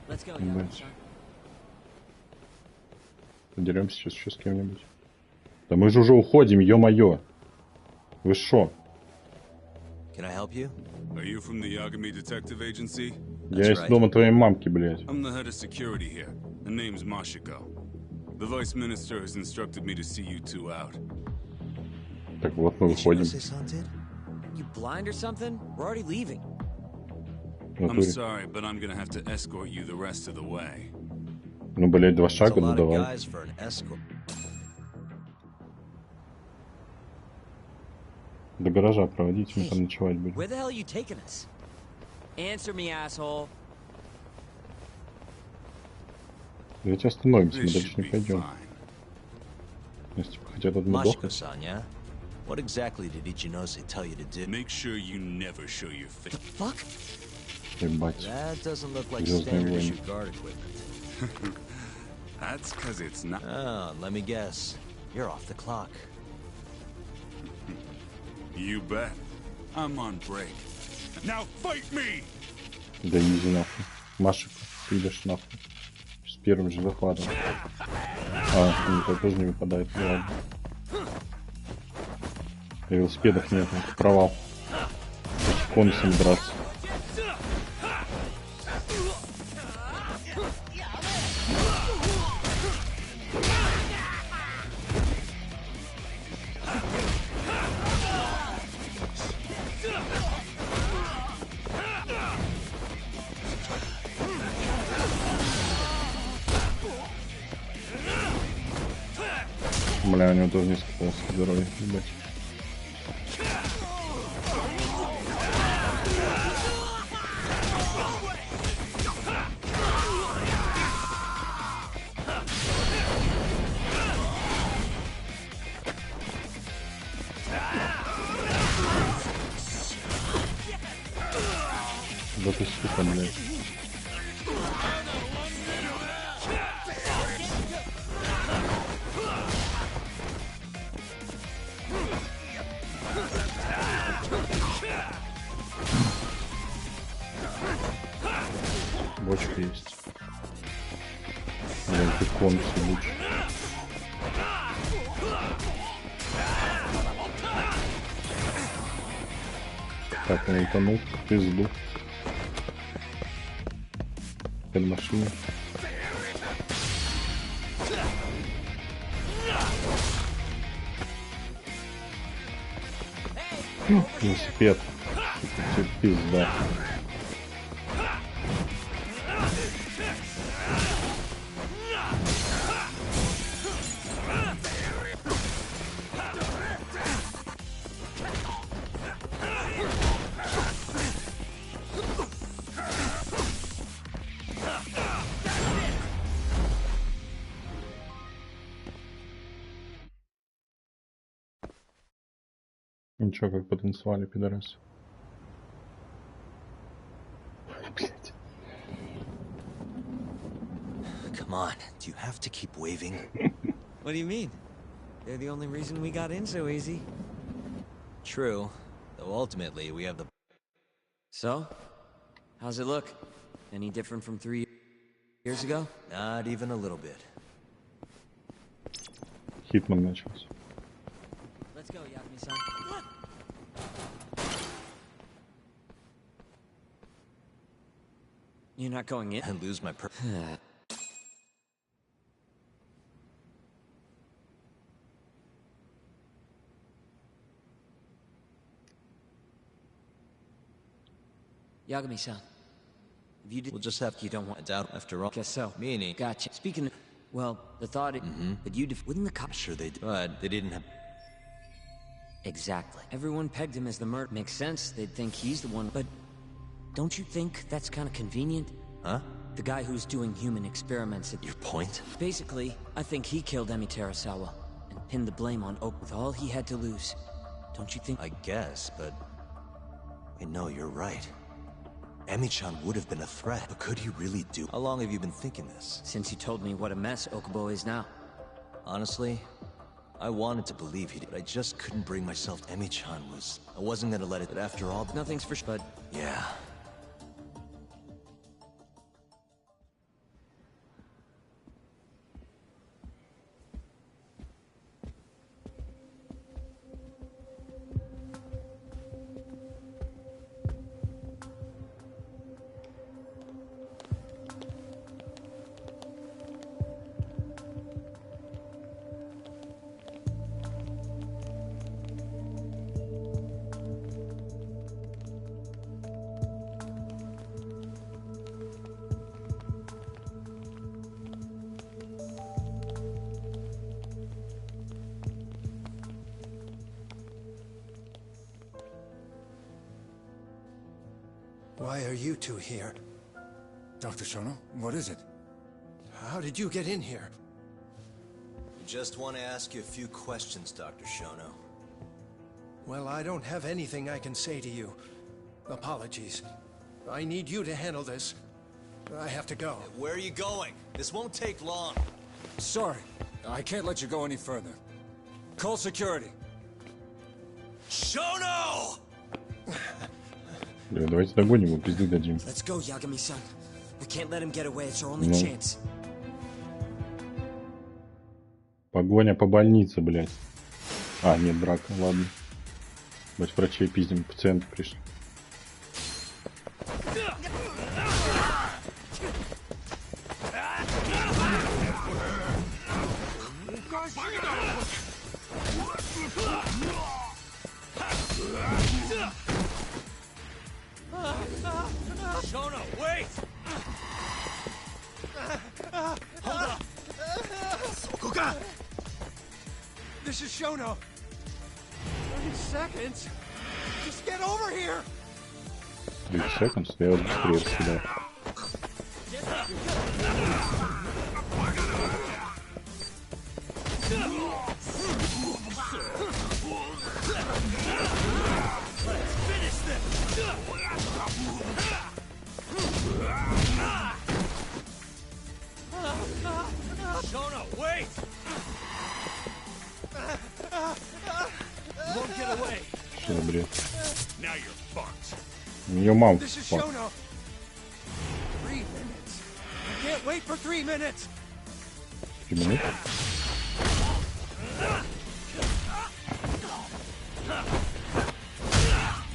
Let's go, Ебать. Подеремся сейчас еще с кем-нибудь. Да мы же уже уходим, ё-моё. Вы шо? Can I help you? Are you from the Yagami Detective Agency? Я из дома твоей мамки, блядь. I'm the head of security here. The name's Mashiko. The Vice Minister has instructed me to see you two out. Так вот, мы выходим. You blind or something? We're already leaving. I'm sorry, but I'm gonna have to escort you the rest of the way. Ну, блядь, 2 шага, ну давай. До гаража проводите, мы там ночевать будем. Where the hell are you taking us? Answer me, asshole. Давайте остановимся, мы дальше не пойдем. Если типа хотят отмудохать. Mashiko-san, yeah? What exactly did Ichinose tell you to do? Make sure you never show your face. The fuck? Ебать. That doesn't look like Звездные standard войны. issue guard equipment. That's because it's not. Oh, let me guess. You're off the clock. You bet. I'm on break. Now fight me! Да иди нахуй. Машик, ты идешь нахуй. С первым же захватом. А, нет, это тоже не выпадает. Ну, ладно. Велосипедов нет, это провал. С конусами драться. Бля, у него тоже несколько полосок здоровья, ебать. Да ты сука, блядь. Бочка есть. Блин, ты конус лучше. Так, он утонул в пизду. Под машиной. Велосипед. Тебе пизда. Ничего, как потанцевали, пидорасы. Блять. Come on, do you have to keep waving? What do you mean? They're the only reason we got in so easy. True, though ultimately we have the... So? How's it look? Any different from 3 years ago? Not even a little bit. Hitman начался. Let's go, Yagami-san. You're not going in? I lose my Yagami-san. If you did... We'll just have... You don't want... I doubt after all. Guess so. Meaning... Gotcha. Speaking of... Well, the thought... But you... Wouldn't the cops... Sure they did. But they didn't have... Exactly. Everyone pegged him as the murderer. Makes sense. They'd think he's the one. But... Don't you think that's kind of convenient? Huh? The guy who's doing human experiments at... Your point? Basically, I think he killed Emi Terasawa. And pinned the blame on Oak with all he had to lose. Don't you think... I guess, but... Wait, no, you're right. Emi-chan would have been a threat, but could he really do? How long have you been thinking this? Since you told me what a mess Okubo is now. Honestly, I wanted to believe he did, but I just couldn't bring myself. Emi-chan was... I wasn't gonna let it, but after all... Nothing's for sure, but... Yeah. Why are you two here? Dr. Shono, what is it? How did you get in here? We just want to ask you a few questions, Dr. Shono. Well, I don't have anything I can say to you. Apologies. I need you to handle this. I have to go. Where are you going? This won't take long. Sorry, I can't let you go any further. Call security. Shono! Бля, давайте догоним его, пизды дадим. Let's go, Yagami-san. We can't let him get away. It's our only Ну. chance. Погоня по больнице, блядь. А, нет, драка, ладно. Бать, врачей пиздим, пациенты пришли. Shono, wait! Hold up! This is Shono. 30 seconds. Just get over here. 30 seconds, я его быстрее раскидал. Shono, wait! You won't get away. Что за бред? Now you're fucked. Ее мам This is fuck. Shono. 3 minutes. I can't wait for 3 minutes. 3 минуты?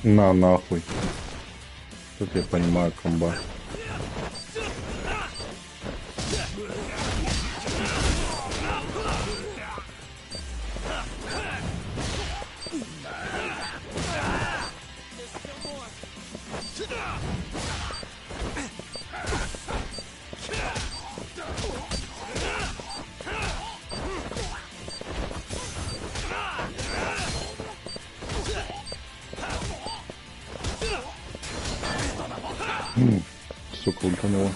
На нахуй. Тут я понимаю комбат. Сука, ультанула.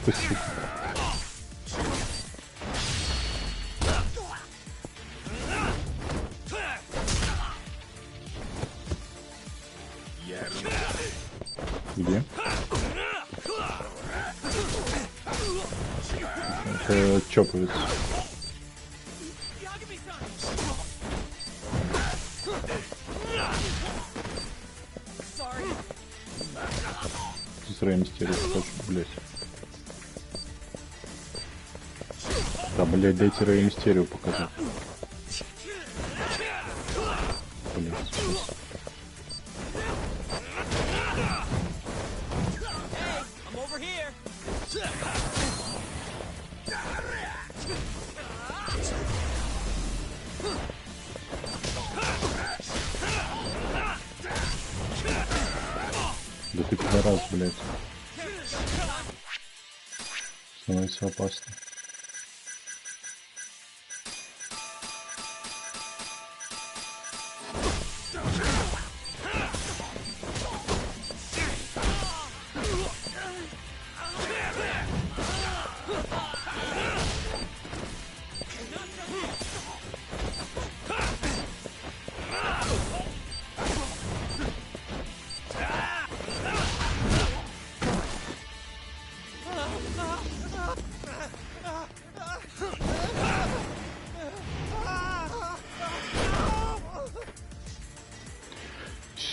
Ты сука. Где? Это чоповец. С Рэй Мистерио тоже, блять. Да, блять, дайте Рэй Мистерио показать. Блять, сейчас. Да ты пидорас, блядь. Становится опасно.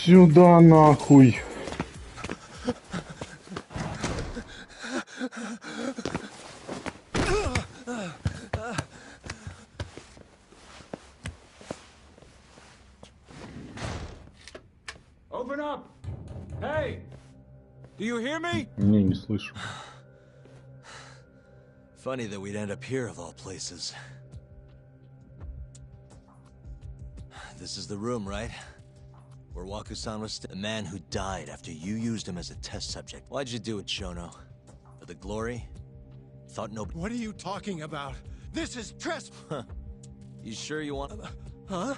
Сюда нахуй. Open up! Hey! Do you hear me? Не слышу. Funny that we'd end up here of all places. This is the room, right? Where Waku-san was the man who died after you used him as a test subject. Why'd you do it, Shono? For the glory? Thought nobody— What are you talking about? This is Huh. You sure you want— Huh?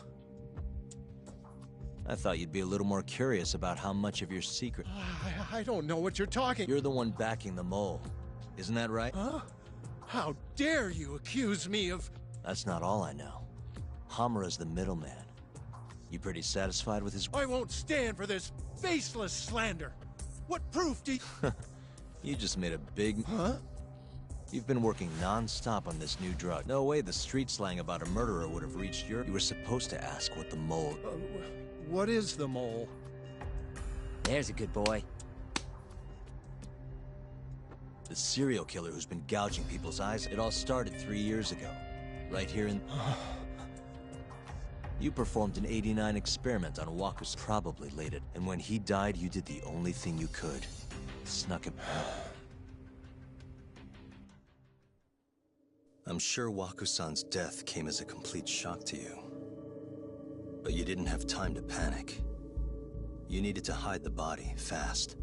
I thought you'd be a little more curious about how much of your secret— I don't know what you're talking— You're the one backing the mole. Isn't that right? Huh? How dare you accuse me of— That's not all I know. Hamura's the middleman. You pretty satisfied with his— I won't stand for this faceless slander. What proof do you— You just made a big— Huh? You've been working non-stop on this new drug. No way the street slang about a murderer would have reached your— You were supposed to ask what the mole— What is the mole? There's a good boy. The serial killer who's been gouging people's eyes. It all started 3 years ago. Right here in— You performed an '89 experiment on Waku's, probably late it. And when he died, you did the only thing you could. Snuck him. I'm sure Waku-san's death came as a complete shock to you. But you didn't have time to panic. You needed to hide the body, fast.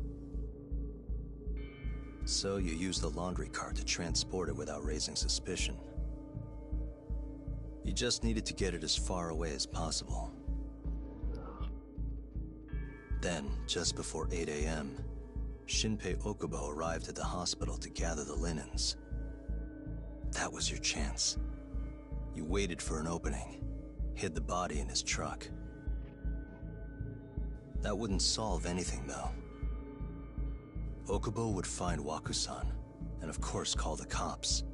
So you used the laundry cart to transport it without raising suspicion. You just needed to get it as far away as possible. Then, just before 8 a.m., Shinpei Okubo arrived at the hospital to gather the linens. That was your chance. You waited for an opening, hid the body in his truck. That wouldn't solve anything, though. Okubo would find Waku-san, and of course call the cops.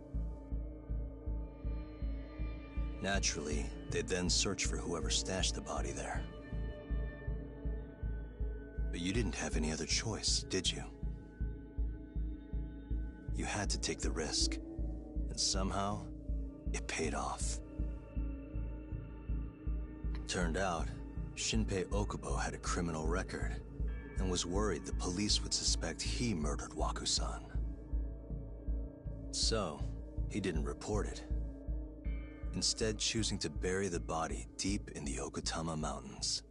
Naturally, they'd then search for whoever stashed the body there. But you didn't have any other choice, did you? You had to take the risk, and somehow, it paid off. Turned out, Shinpei Okubo had a criminal record, and was worried the police would suspect he murdered Waku-san. So, he didn't report it, instead choosing to bury the body deep in the Okutama Mountains.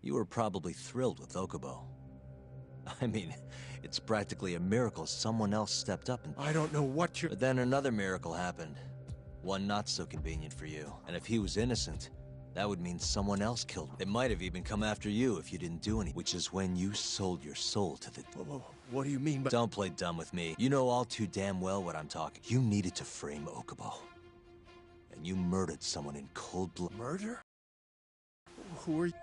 You were probably thrilled with Okubo. I mean, it's practically a miracle someone else stepped up and— I don't know what you're— But then another miracle happened. One not so convenient for you. And if he was innocent, that would mean someone else killed him. They might have even come after you if you didn't do anything. Which is when you sold your soul to the— What do you mean by— Don't play dumb with me. You know all too damn well what I'm talking. You needed to frame Okubo. And you murdered someone in cold blood. Murder? Who are you?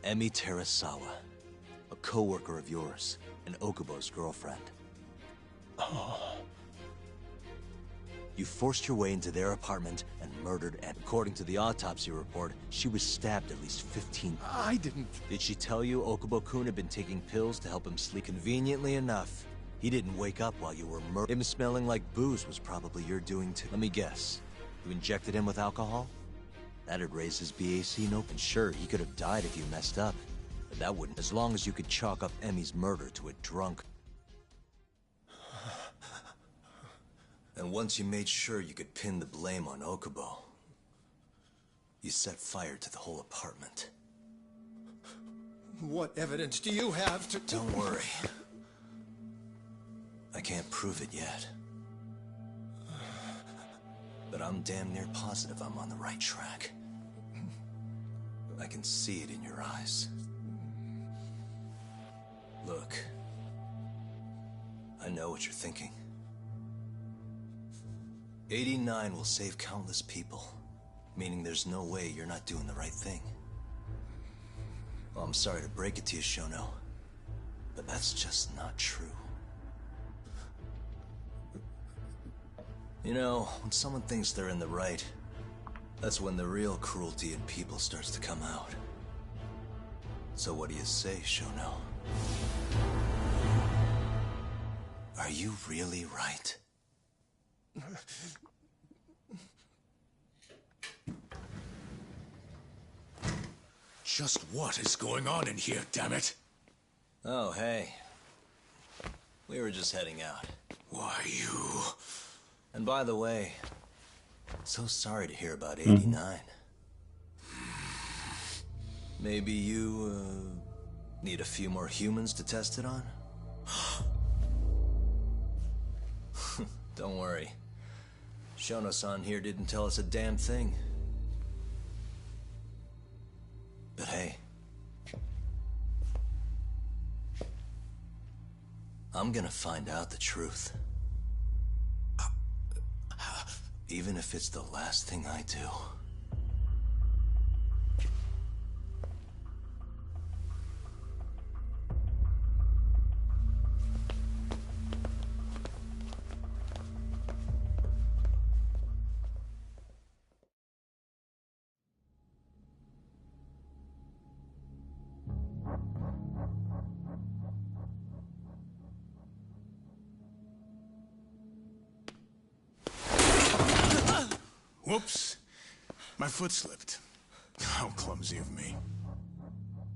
Emi Terasawa, a co-worker of yours, and Okubo's girlfriend. You forced your way into their apartment and murdered Emi. According to the autopsy report, she was stabbed at least 15 times. I didn't— Did she tell you Okubo-kun had been taking pills to help him sleep? Conveniently enough, he didn't wake up while you were murdered. Him smelling like booze was probably your doing too. Let me guess. You injected him with alcohol? That'd raise his BAC nope. And sure, he could have died if you messed up. But that wouldn't, as long as you could chalk up Emi's murder to a drunk. And once you made sure you could pin the blame on Okubo, you set fire to the whole apartment. What evidence do you have to— Don't worry. I can't prove it yet. But I'm damn near positive I'm on the right track. I can see it in your eyes. Look, I know what you're thinking. 89 will save countless people, meaning there's no way you're not doing the right thing. Well, I'm sorry to break it to you, Shono, but that's just not true. You know, when someone thinks they're in the right, that's when the real cruelty in people starts to come out. So what do you say, Shono? Are you really right? Just what is going on in here, damn it? Oh, hey. We were just heading out. Why, you... And by the way, so sorry to hear about 89. Maybe you, need a few more humans to test it on? Don't worry. Shono-san here didn't tell us a damn thing. But hey, I'm gonna find out the truth. Even if it's the last thing I do. Whoops. My foot slipped. How clumsy of me.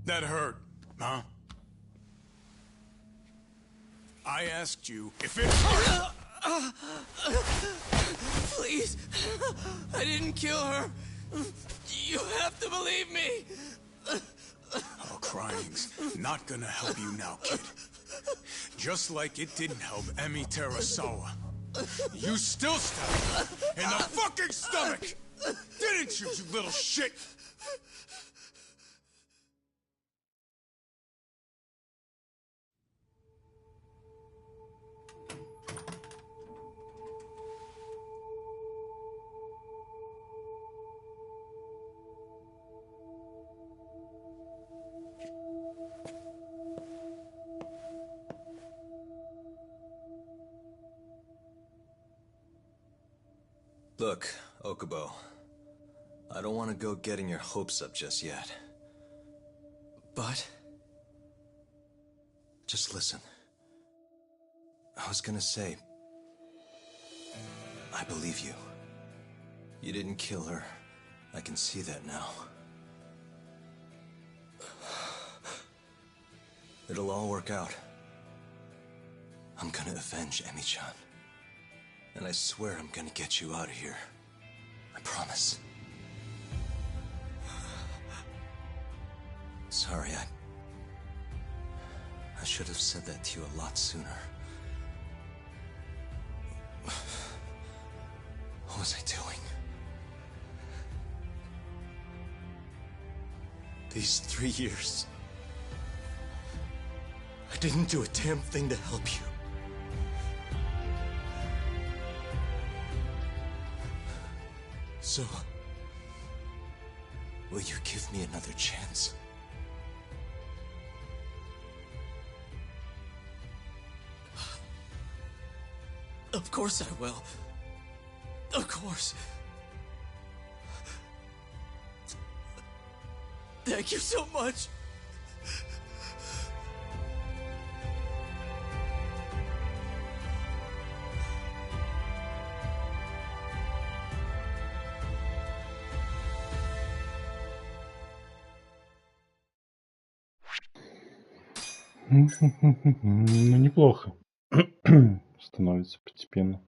That hurt. Huh? I asked you if it... Please, I didn't kill her. You have to believe me. Oh, crying's not gonna help you now, kid. Just like it didn't help Emi Terasawa. You still stabbed her in the fucking stomach! Didn't you, you little shit? Look, Okubo. I don't want to go getting your hopes up just yet. But? Just listen. I was gonna say... I believe you. You didn't kill her. I can see that now. It'll all work out. I'm gonna avenge Emi-chan. And I swear I'm gonna get you out of here. I promise. Sorry, I should have said that to you a lot sooner. What was I doing? These 3 years, I didn't do a damn thing to help you. So, will you give me another chance? Of course I will. Of course. Thank you so much. Ну, неплохо становится постепенно.